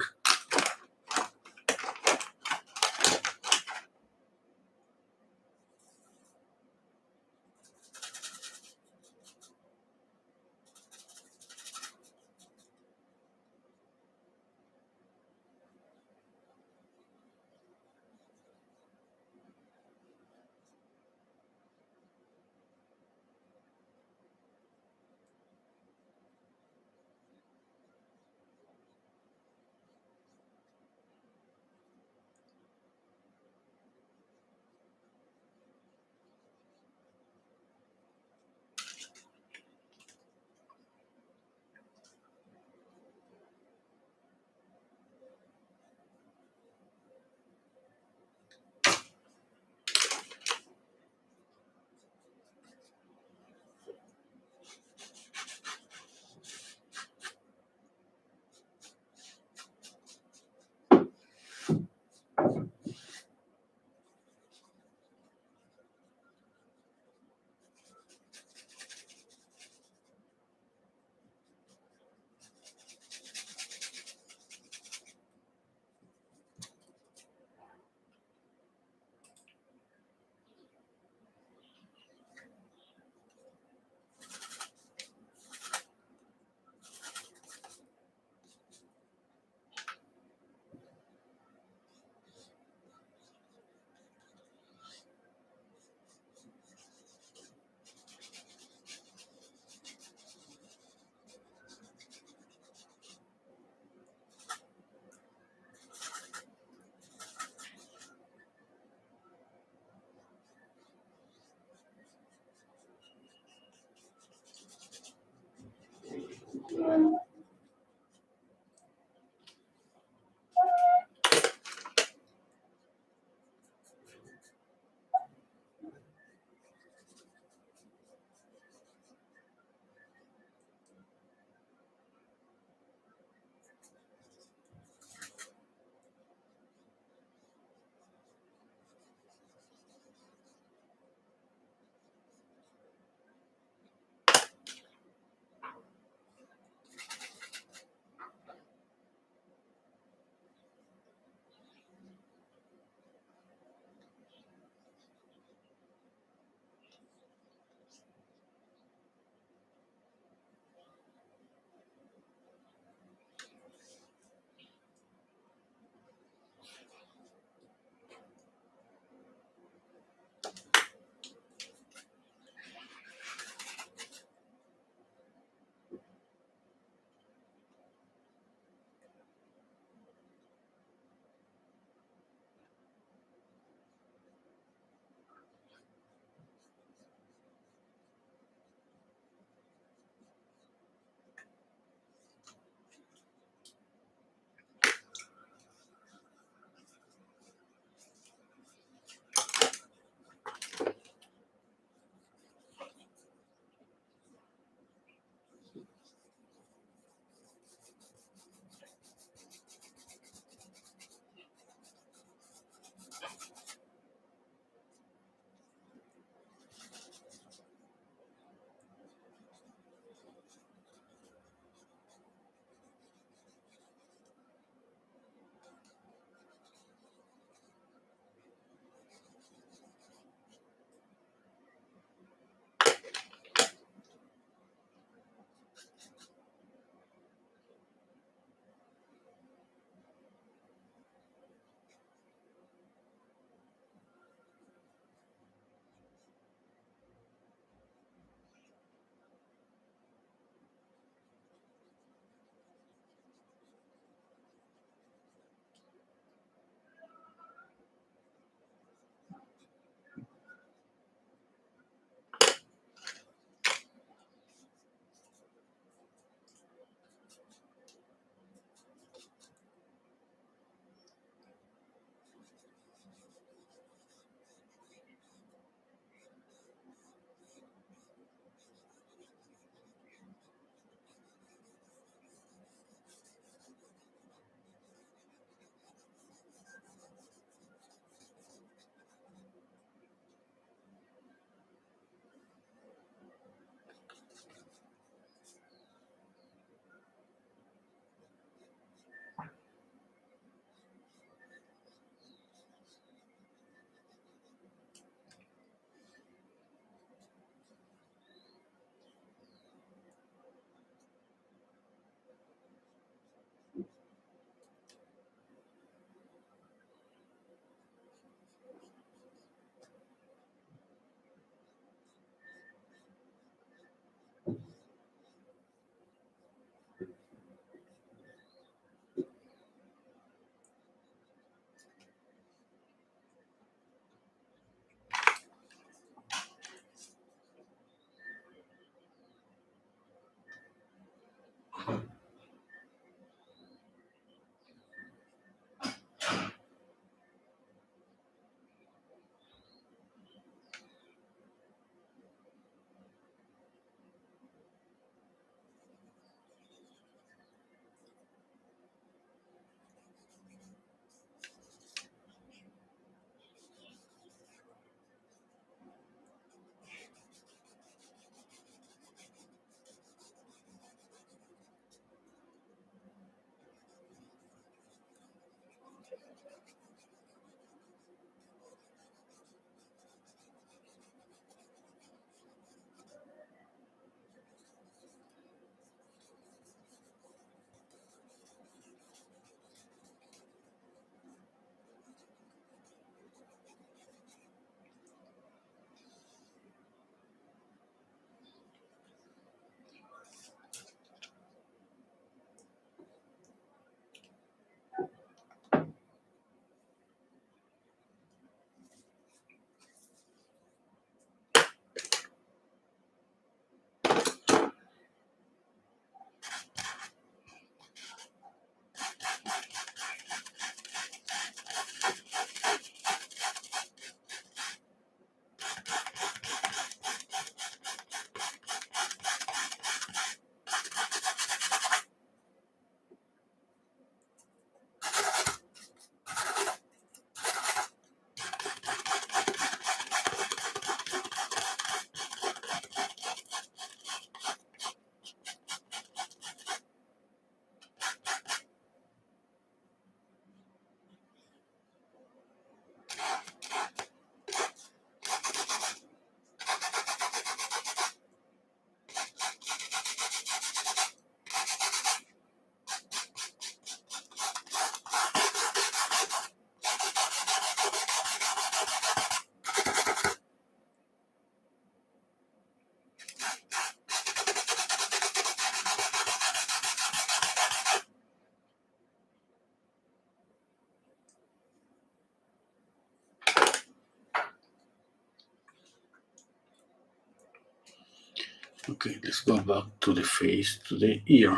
Okay, let's go back to the face, to the ear.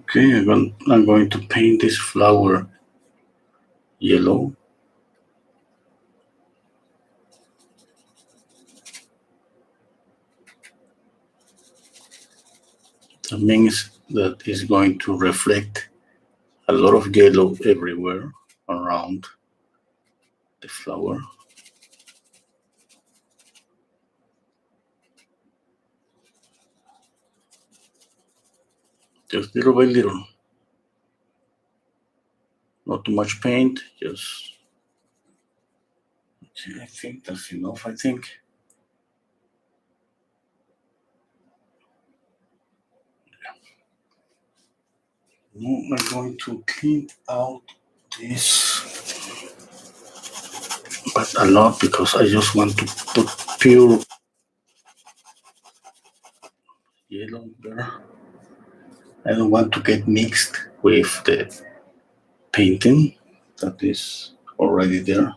Okay, I'm going to paint this flower yellow. That means that it's going to reflect a lot of yellow everywhere around the flower. Just little by little. Not too much paint, just. Okay, I think that's enough, I think. Now I'm going to clean out this, but a lot because I just want to put pure yellow there. I don't want to get mixed with the painting that is already there.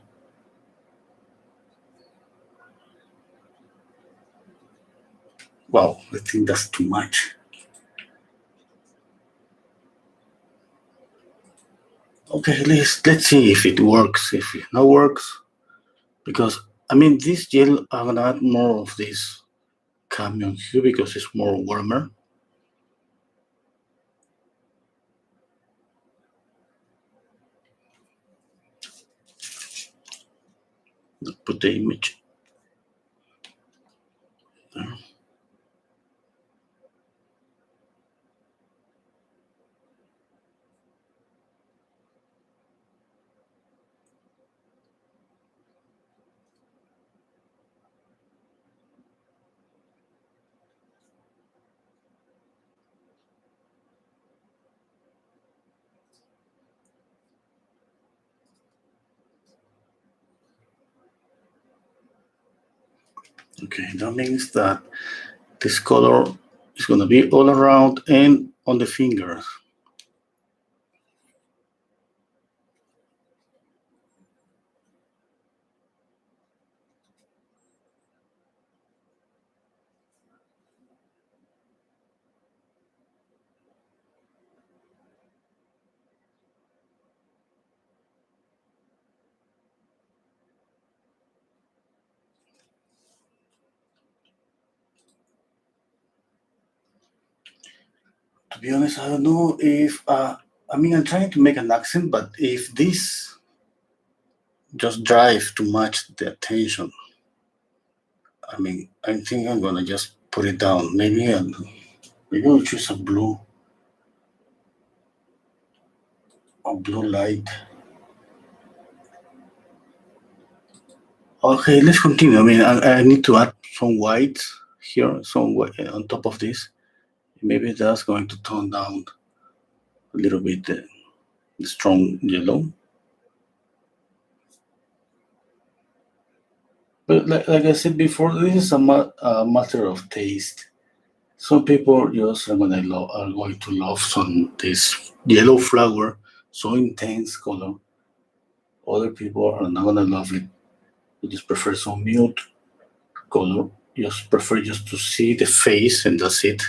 Wow, I think that's too much. Okay, let's see if it works. If it not works, because I mean this gel, I'm gonna add more of this camion hue because it's more warmer. Put the image there. Okay, that means that this color is gonna be all around and on the fingers. To be honest, I don't know if I mean I'm trying to make an accent, but if this just drive too much the attention, I mean I think I'm gonna just put it down. Maybe I'll choose a blue light. Okay, let's continue. I mean I need to add some white here, some white on top of this. Maybe that's going to tone down a little bit the strong yellow. But like I said before, this is a matter of taste. Some people just are going to love some this yellow flower, so intense color. Other people are not gonna love it. They just prefer some mute color. Just prefer just to see the face and that's it.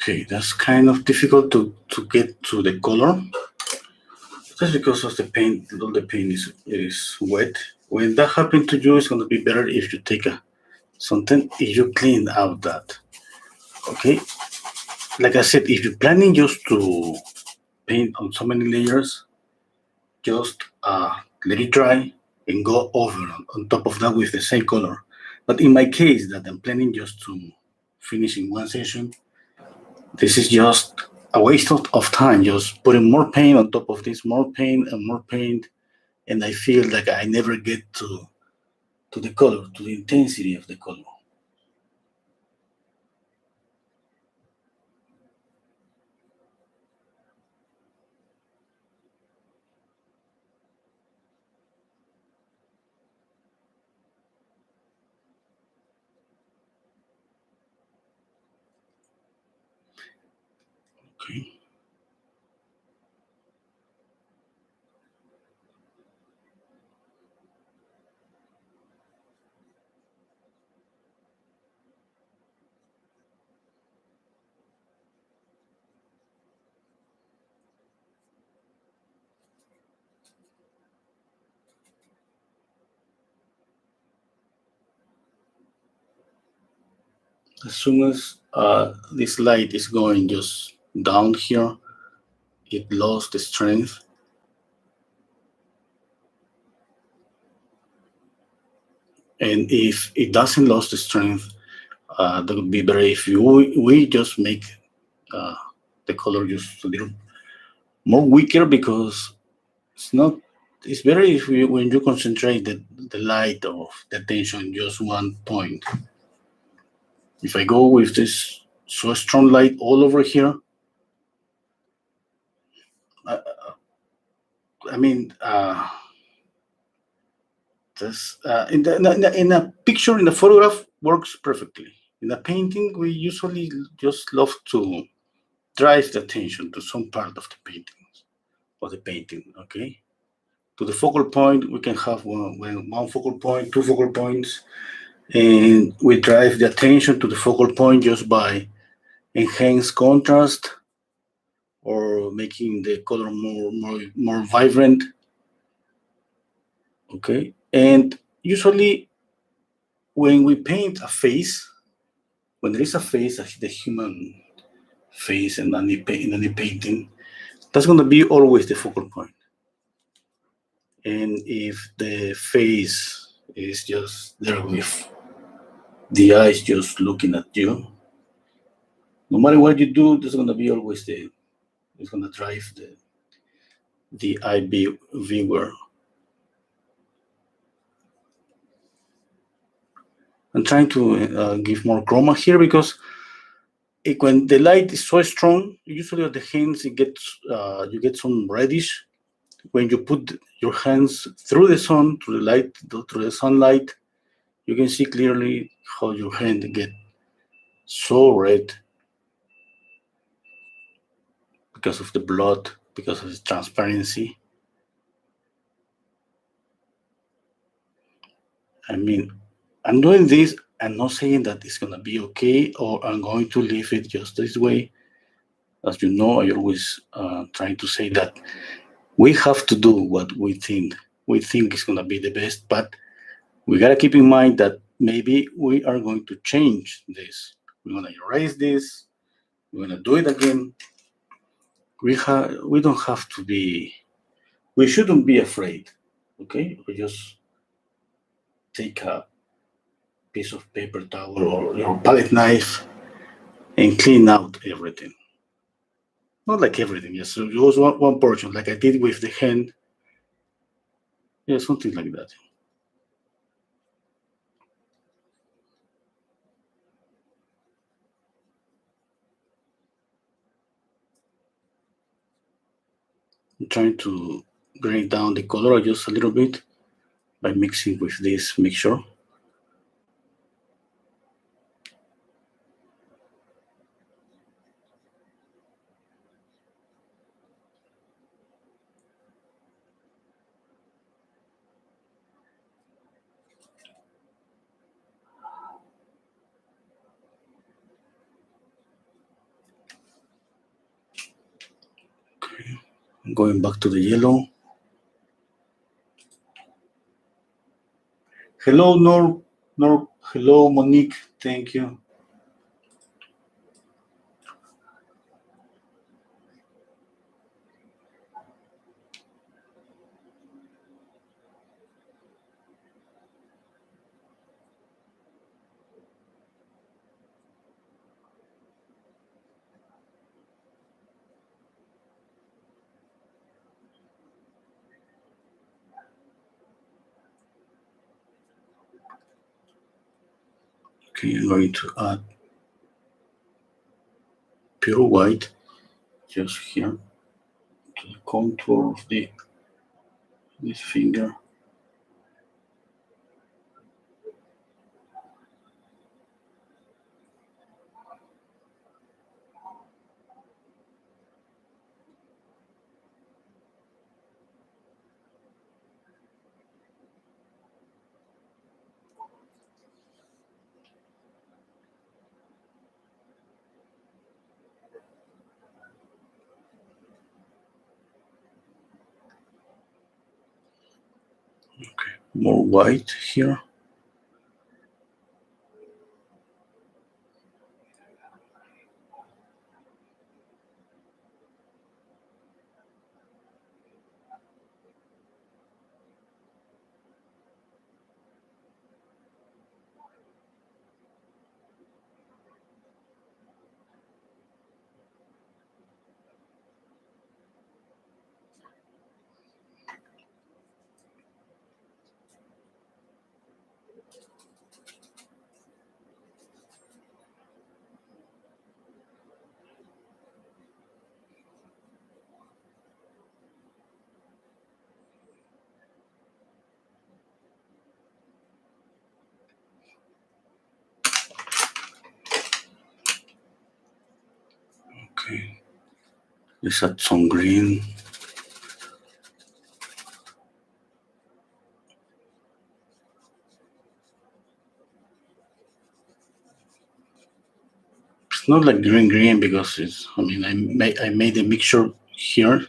Okay, that's kind of difficult to get to the color. That's because of the paint. All the paint is wet. When that happens to you, it's gonna be better if you take something if you clean out that. Okay, like I said, if you're planning just to paint on so many layers, just let it dry and go over on top of that with the same color. But in my case, that I'm planning just to finish in one session, this is just a waste of time. Just putting more paint on top of this, more paint and more paint, and I feel like I never get to the color, to the intensity of the color. Okay. As soon as this light is going just down here, it lost the strength. And if it doesn't lose the strength, that would be better if we just make uh, the color just a little more weaker, because it's not. It's better if when you concentrate the light of the attention just one point. If I go with this so strong light all over here, I, I mean, this in a picture, in a photograph, works perfectly. In a painting, we usually just love to drive the attention to some part of the painting. Okay, to the focal point, we can have one focal point, two focal points, and we drive the attention to the focal point just by enhance contrast or making the color more vibrant. Okay, and usually when we paint a face, when there is a face, the human face in any painting, that's going to be always the focal point. And if the face is just there with the eyes just looking at you, no matter what you do, there's going to be always it's going to drive the eye viewer. I'm trying to give more chroma here because when the light is so strong, usually at the hands it gets you get some reddish. When you put your hands through the sun, through the light, through the sunlight, you can see clearly how your hand get so red because of the blood, because of the transparency. I mean, I'm doing this. I'm not saying that it's gonna be okay or I'm going to leave it just this way. As you know, I always try to say that we have to do what we think is gonna be the best, but we gotta keep in mind that maybe we are going to change this. We're gonna erase this. We're gonna do it again. We don't have to be. We shouldn't be afraid. Okay, we just take a piece of paper towel or your palette knife and clean out everything. Not like everything, just one portion, like I did with the hand. Yeah, something like that. I'm trying to bring down the color just a little bit by mixing with this mixture. Okay. I'm going back to the yellow. Hello, Nor. Hello, Monique. Thank you. Okay, I'm going to add pure white just here to the contour of this finger. more white here. Okay, let's add some green. It's not like green because it's. I mean, I made a mixture here.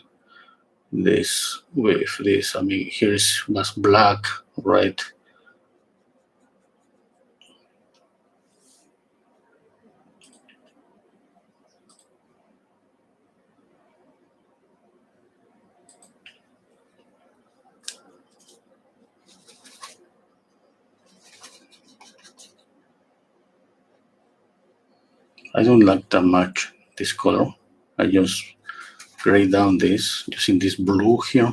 This with this. I mean, here's was black, right? I don't like that much this color. I just gray down this using this blue here.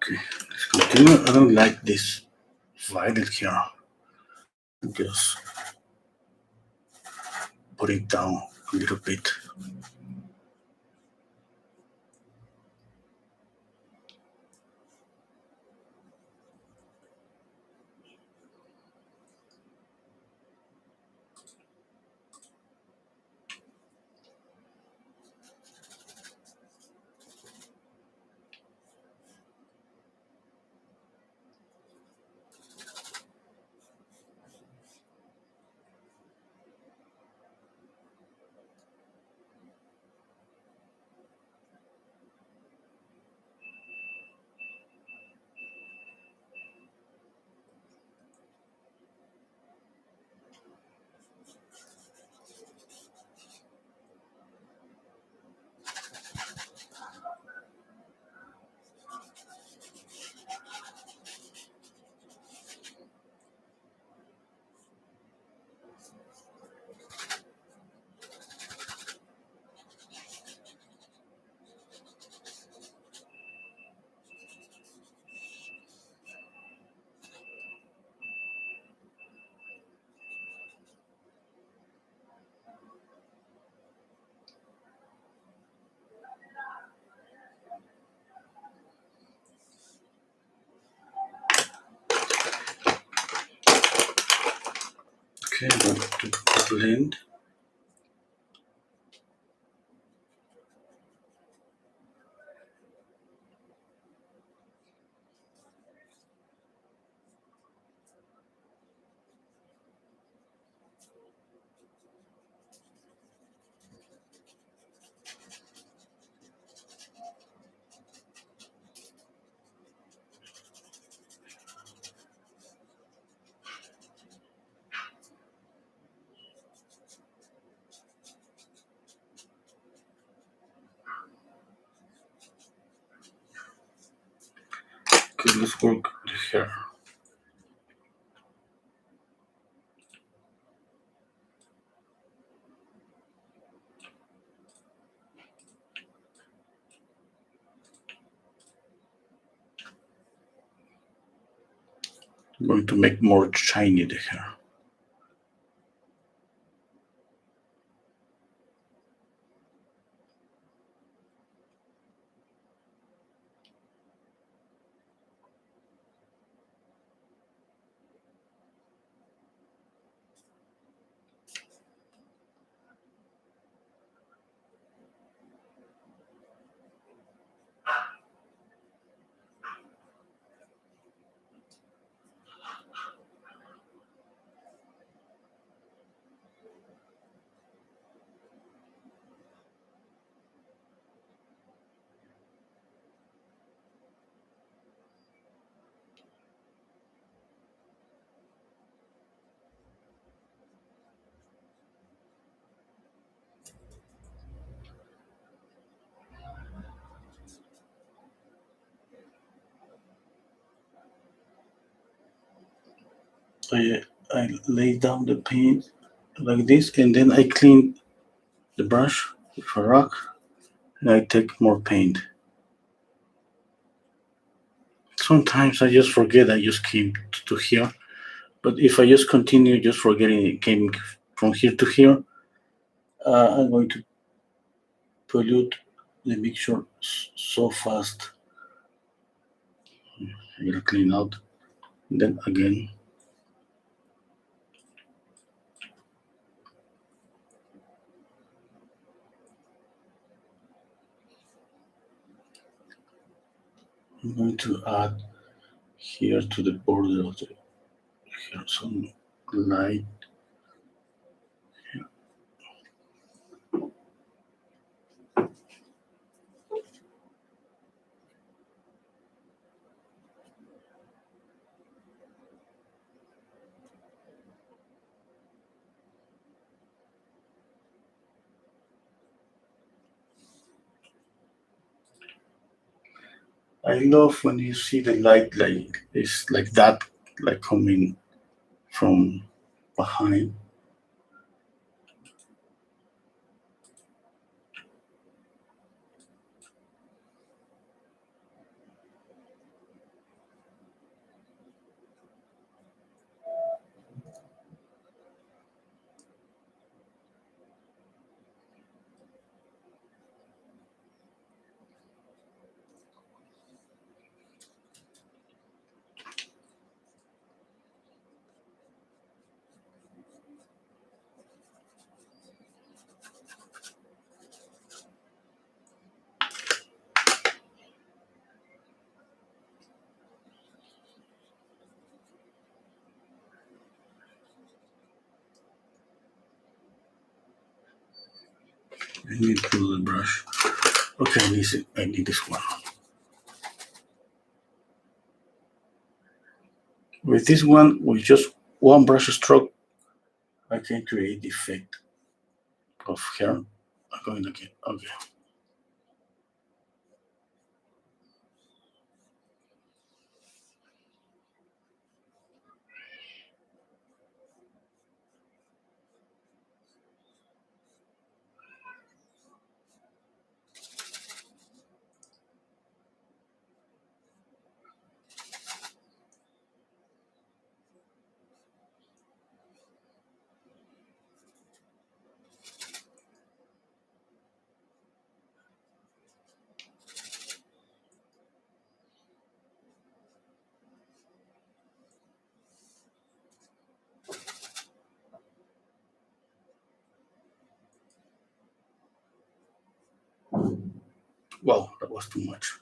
Okay, let's continue. I don't like this violet here. Just put it down a little bit. Okay, I'm going to blend. Okay, let's work the hair. I'm going to make more shiny the hair. I lay down the paint like this, and then I clean the brush with a rock, and I take more paint. Sometimes I just forget I just came to here, but if I just continue just forgetting it came from here to here, I'm going to pollute the mixture so fast. I gotta clean out. Then again, I'm going to add here to the border of the here some light. I love when you see the light like it's like that, like coming from behind. I need to pull the brush. Okay, I need this one. With this one, with just one brush stroke, I can create the effect of hair. I'm going again. Okay. Wow, that was too much.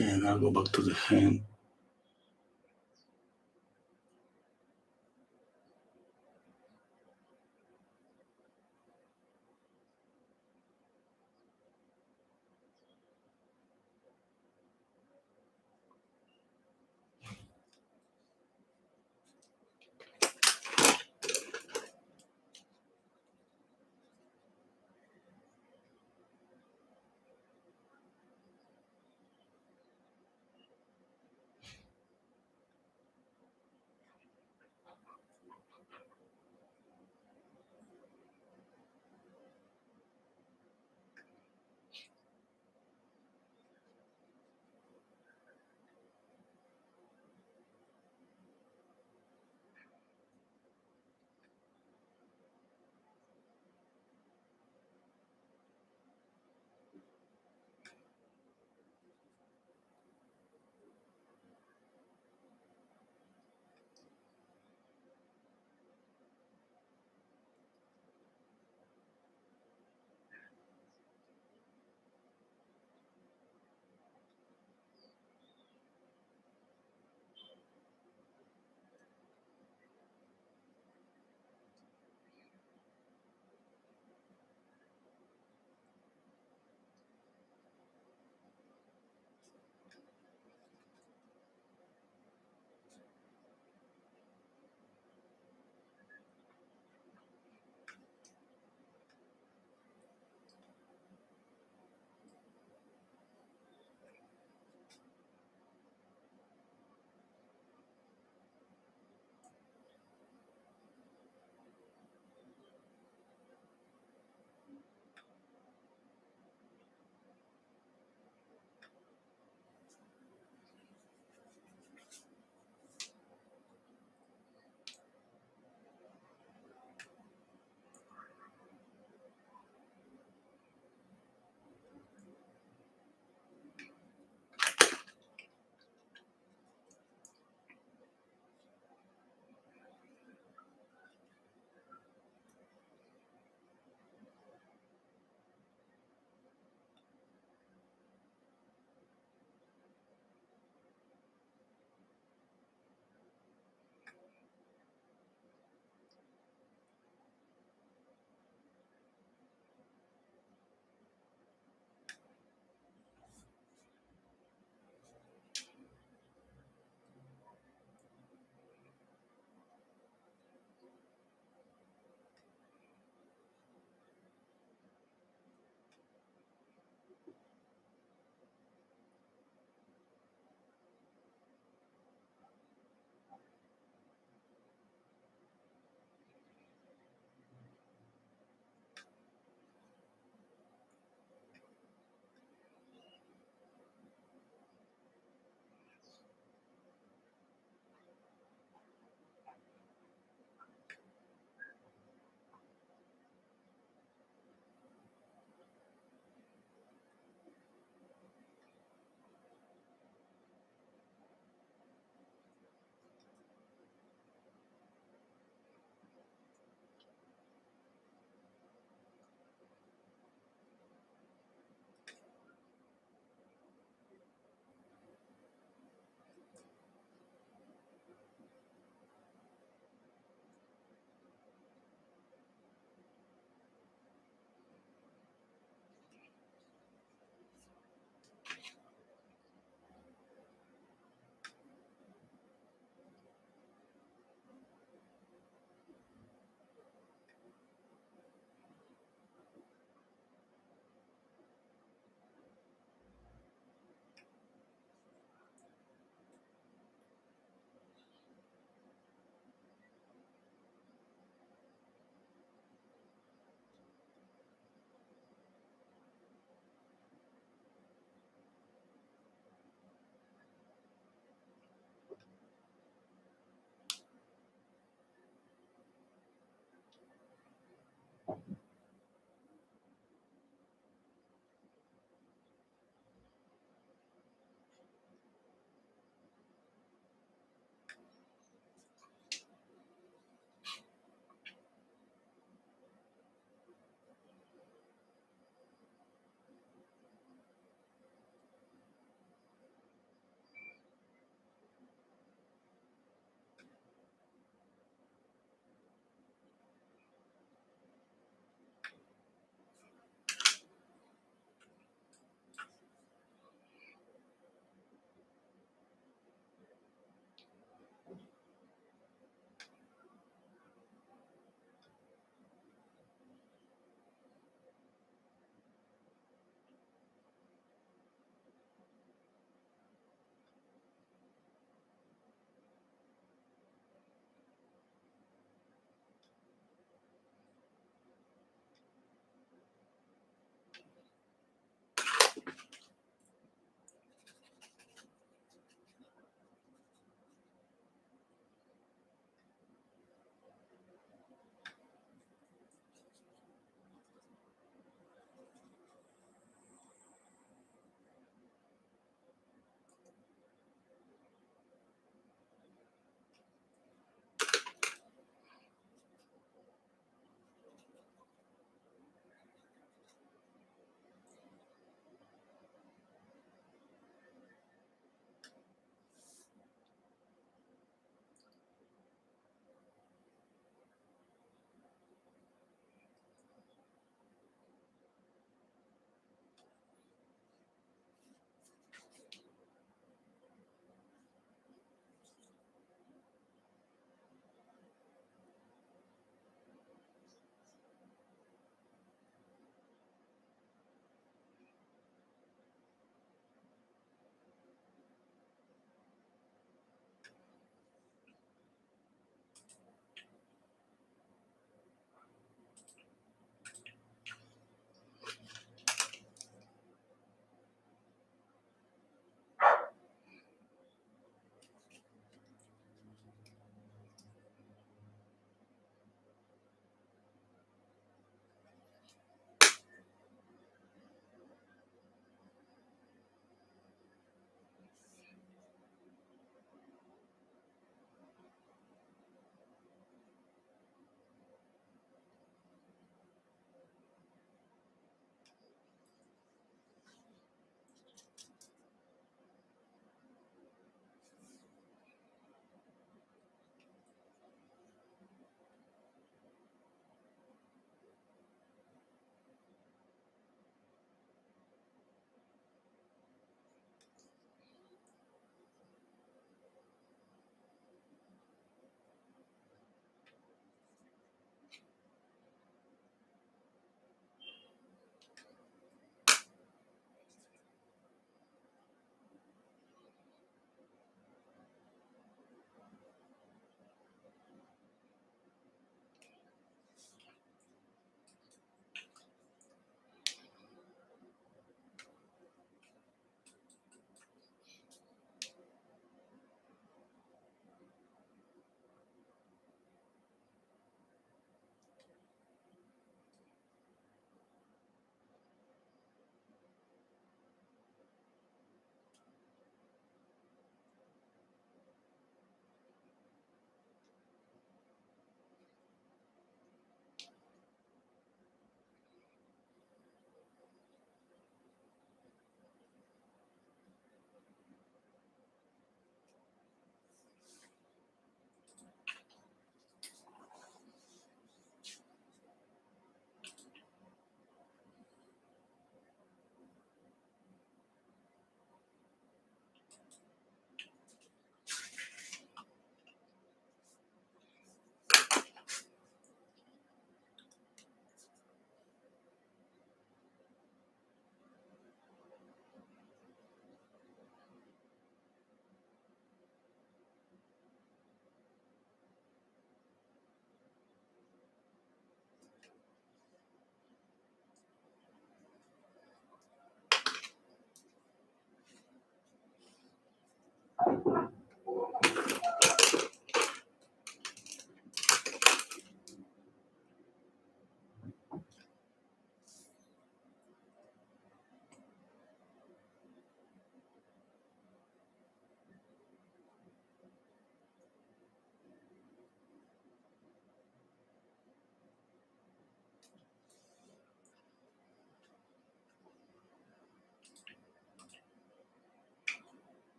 Okay, and I'll go back to the hand.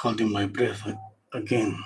holding my breath again.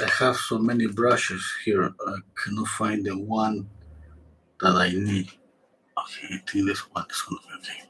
I have so many brushes here. I cannot find the one that I need. Okay, I think this one is gonna be okay.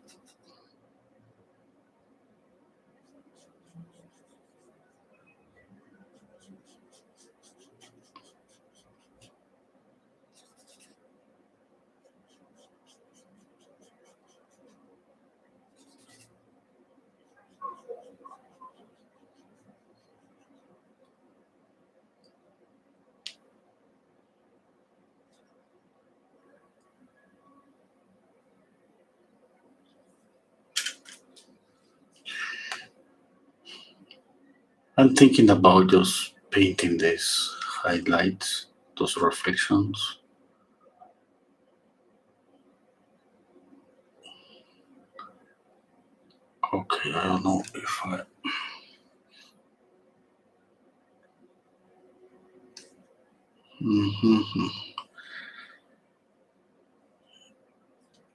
I'm thinking about just painting these highlights, those reflections. Okay, I don't know if I. Mhm.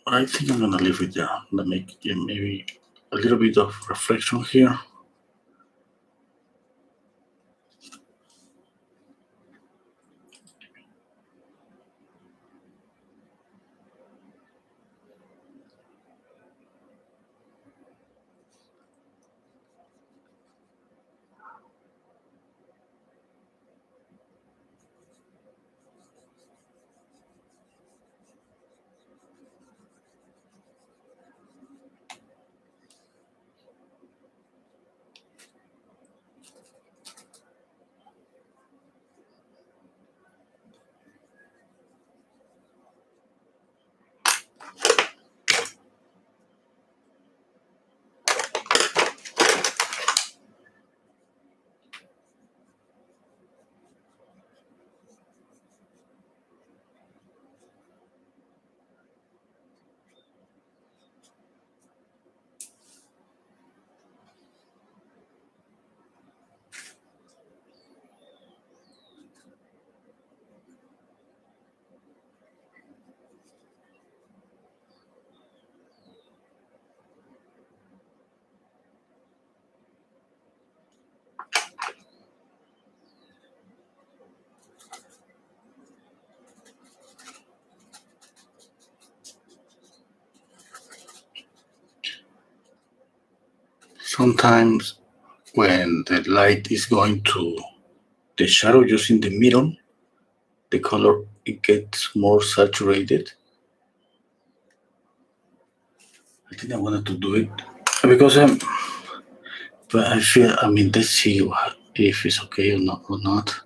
I think I'm gonna leave it there. Let me give maybe a little bit of reflection here. Sometimes when the light is going to the shadow just in the middle, the color it gets more saturated. I think I wanted to do it because but I feel let's see if it's okay or not.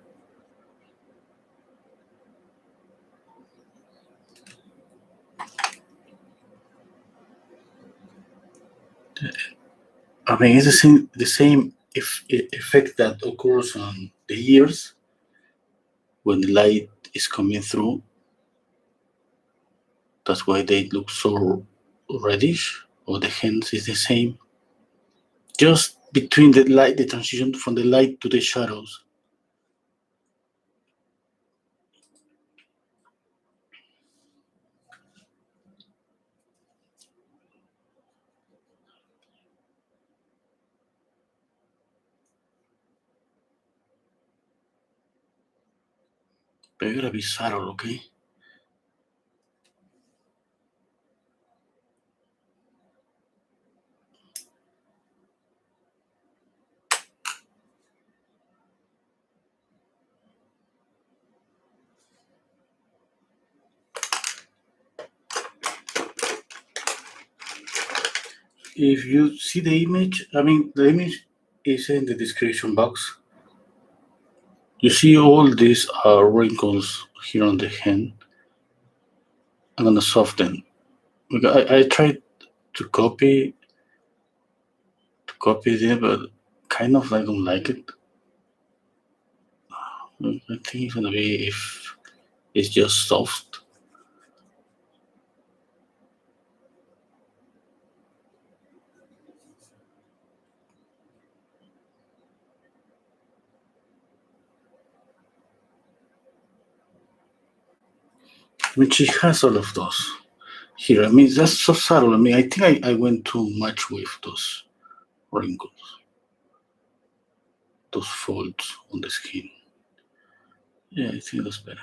It's the same effect that occurs on the ears when the light is coming through. That's why they look so reddish. Or the hands is the same. Just between the light, the transition from the light to the shadows. But you gotta be subtle, okay? If you see the image, the image is in the description box. You see all these wrinkles here on the hand. I'm gonna soften. Because I tried to copy it, but kind of I don't like it. I think it's gonna be if it's just soft. She has all of those here. That's so subtle. I think I went too much with those wrinkles, those folds on the skin. Yeah, I think that's better.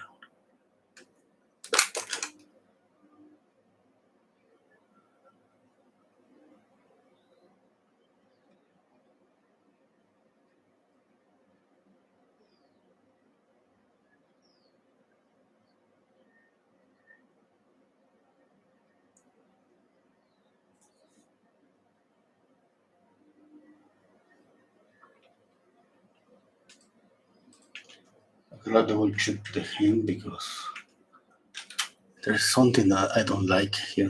I gotta double check the hand because there's something that I don't like here.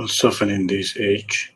Softening this edge.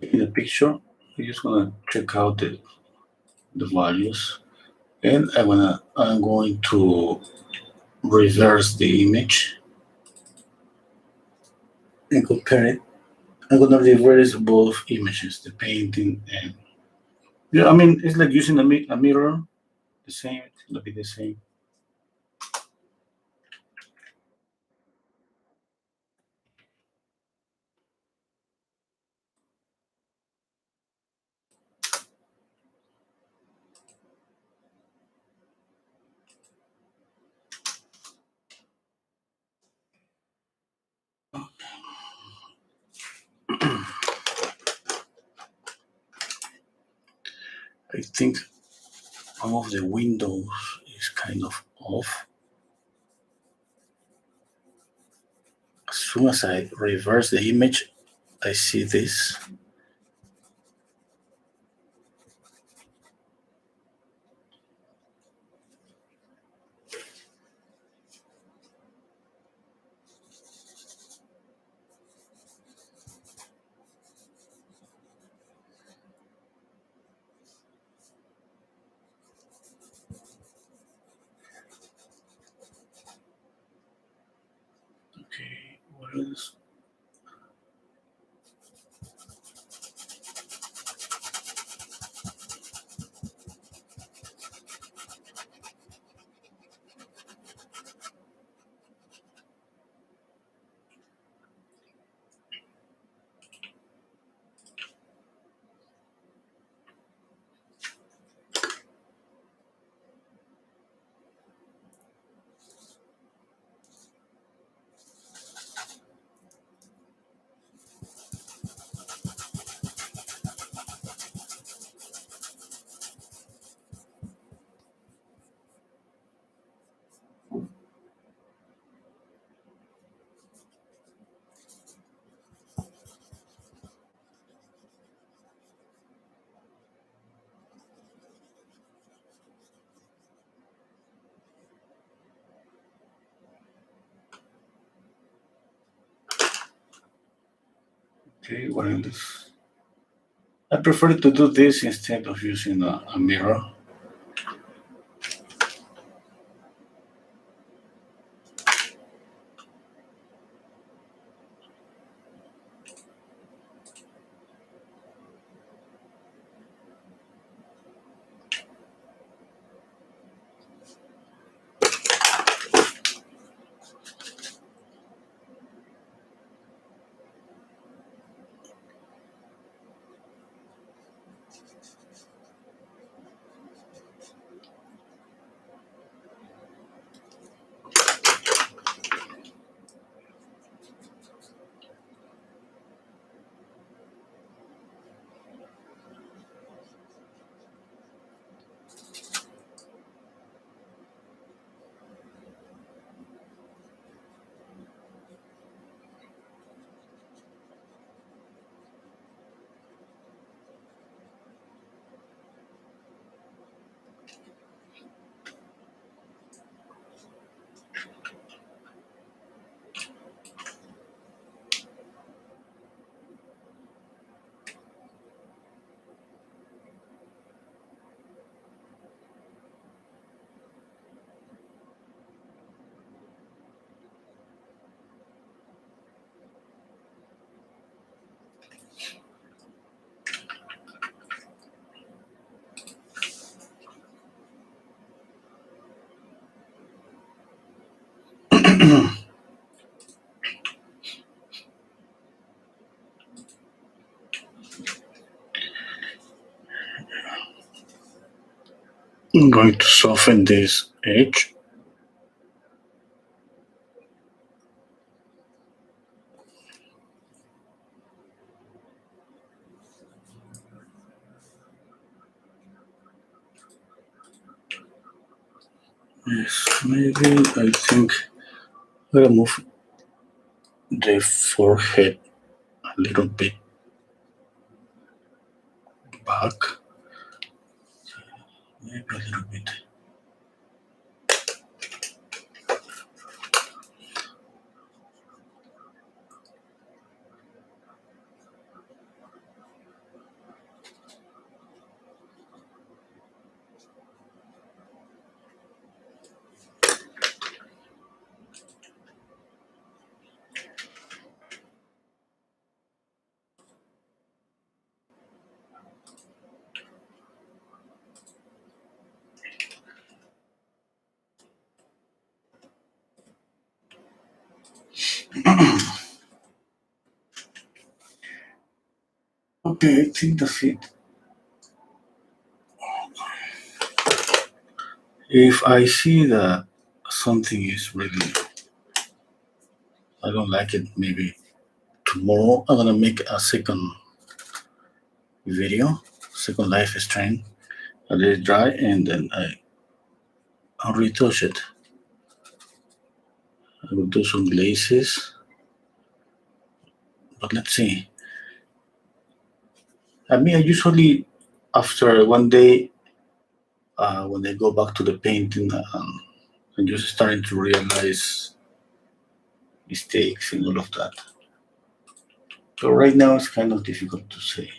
In the picture, I'm just gonna check out the values, and I'm going to reverse the image and compare it. I'm gonna reverse both images, the painting and yeah. I mean, it's like using a mirror. The same. It's gonna be the same. I think one of the windows is kind of off. As soon as I reverse the image, I see this. Okay, what else? Okay, what else? I prefer to do this instead of using a mirror. I'm going to soften this edge. Yes, maybe I think I'm gonna move the forehead a little bit back. Maybe a little bit. Okay, I think that's it. If I see that something is really, I don't like it, maybe tomorrow I'm gonna make a second video, second live stream. I let it dry and then I'll retouch it. I will do some glazes, but let's see. I mean, I usually after one day, when I go back to the painting, I'm just starting to realize mistakes and all of that. So right now it's kind of difficult to say.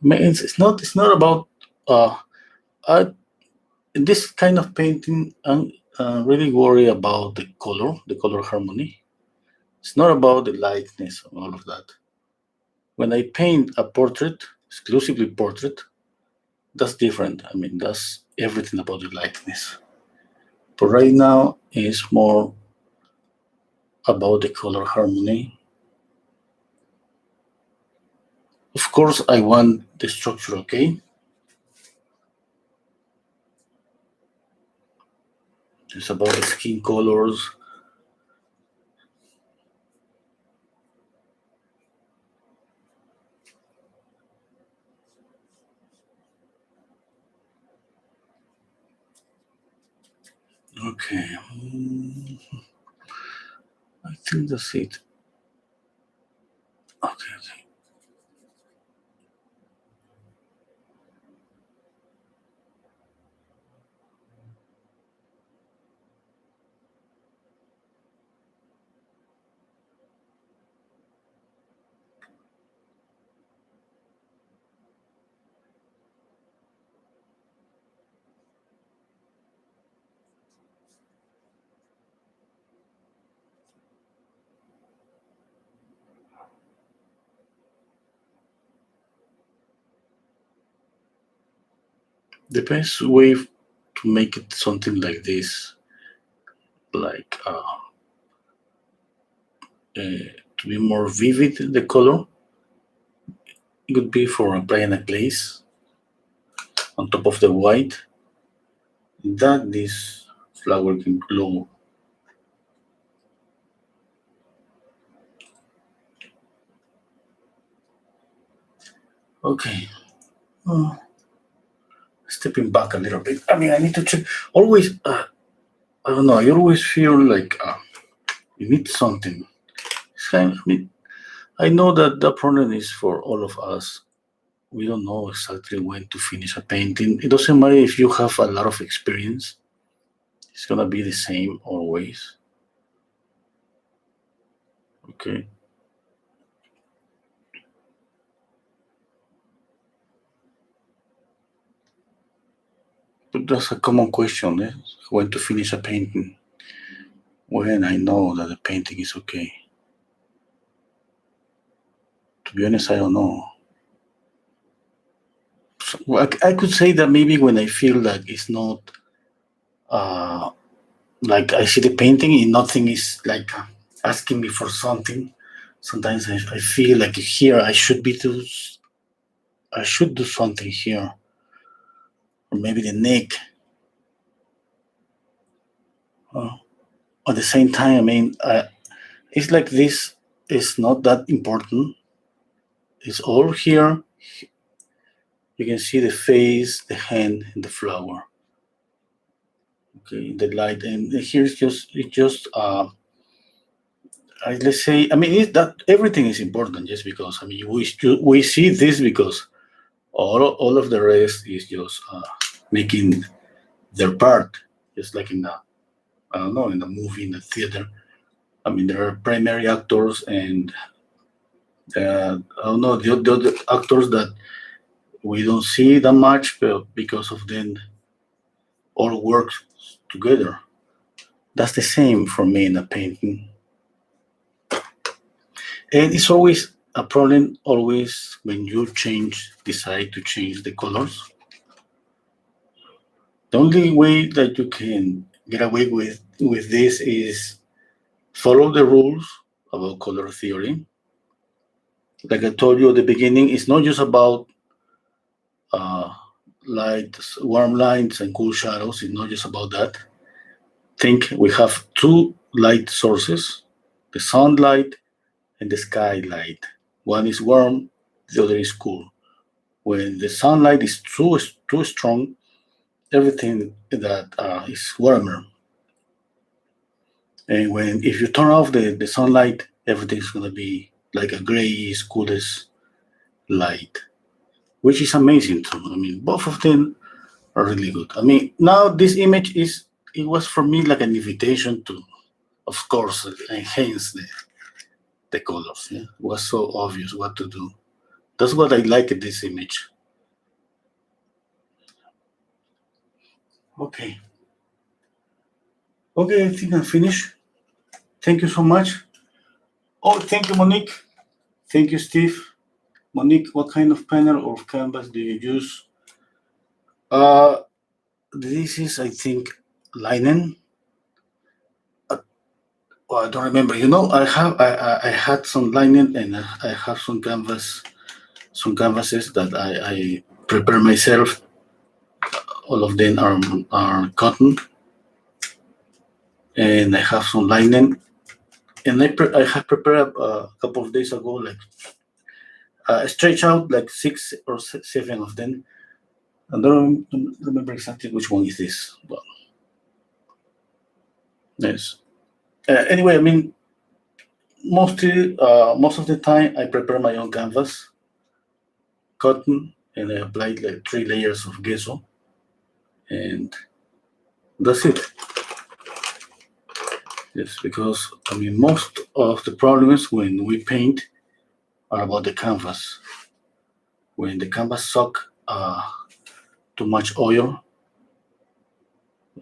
It's not about uh, I, in this kind of painting. I'm really worry about the color harmony. It's not about the lightness and all of that. When I paint a portrait, exclusively portrait, that's different. I mean, that's everything about the likeness. But right now, it's more about the color harmony. Of course, I want the structure okay. It's about the skin colors. Okay. I think that's it. Okay, okay. The best way to make it something like this, like to be more vivid, the color, it would be for applying a glaze on top of the white. That this flower can glow. Okay. Uh, Stepping back a little bit. I mean, I need to check. Always, I don't know. I always feel like you need something. I mean, I know that the problem is for all of us. We don't know exactly when to finish a painting. It doesn't matter if you have a lot of experience. It's gonna be the same always. Okay. But that's a common question, eh? When to finish a painting. When I know that the painting is okay. To be honest, I don't know. Well, I could say that maybe when I feel like it's not uh, like I see the painting and nothing is like asking me for something. Sometimes I feel like here I should do something here, or maybe the neck. Uh, at the same time, I mean, it's like this is not that important. It's all here. You can see the face, the hand, and the flower. Okay, the light, and here's just let's say, I mean, that everything is important just because, I mean, we see this because all of the rest is just making their part, just like in the, I don't know, in the movie, in the theater. I mean, there are primary actors and I don't know, the other actors that we don't see that much, but because of them all work together. That's the same for me in a painting. And it's always a problem, always when you decide to change the colors. The only way that you can get away with this is follow the rules about color theory. Like I told you at the beginning, it's not just about uh, light, warm lines, and cool shadows. It's not just about that. Think we have two light sources: the sunlight and the skylight. One is warm, the other is cool. When the sunlight is too strong, everything that is warmer. And when if you turn off the sunlight, everything's gonna be like a grayish, coolest light, which is amazing too. I mean, both of them are really good. I mean, now this image it was for me like an invitation to, of course, enhance the colors. Yeah? It was so obvious what to do. That's what I like in this image. Okay. Okay, I think I'm finished. Thank you so much. Oh, thank you, Monique. Thank you, Steve. Monique, what kind of panel or canvas do you use? Uh, this is, I think, linen. Oh, I don't remember. You know, I had some linen and I have some canvases that I prepare myself. All of them are cotton, and I have some linen. And I have prepared a couple of days ago, like stretch out like six or seven of them. I don't remember exactly which one is this, but yes. Anyway, I mean, most of the time I prepare my own canvas, cotton, and I apply like 3 layers of gesso, and that's it. Yes, because I mean, most of the problems when we paint are about the canvas. When the canvas suck too much oil,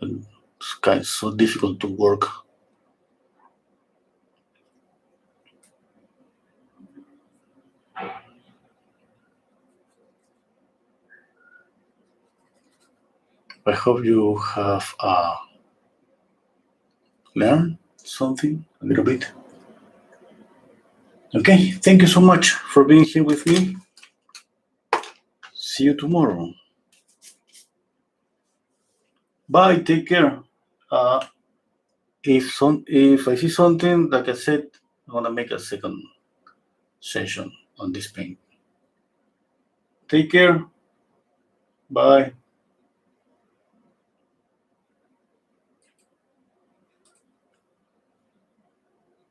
and it's kind of so difficult to work. I hope you have learned something a little bit. Okay, thank you so much for being here with me. See you tomorrow. Bye. Take care. Uh, if I see something, like I said, I want to make a second session on this paint. Take care. Bye.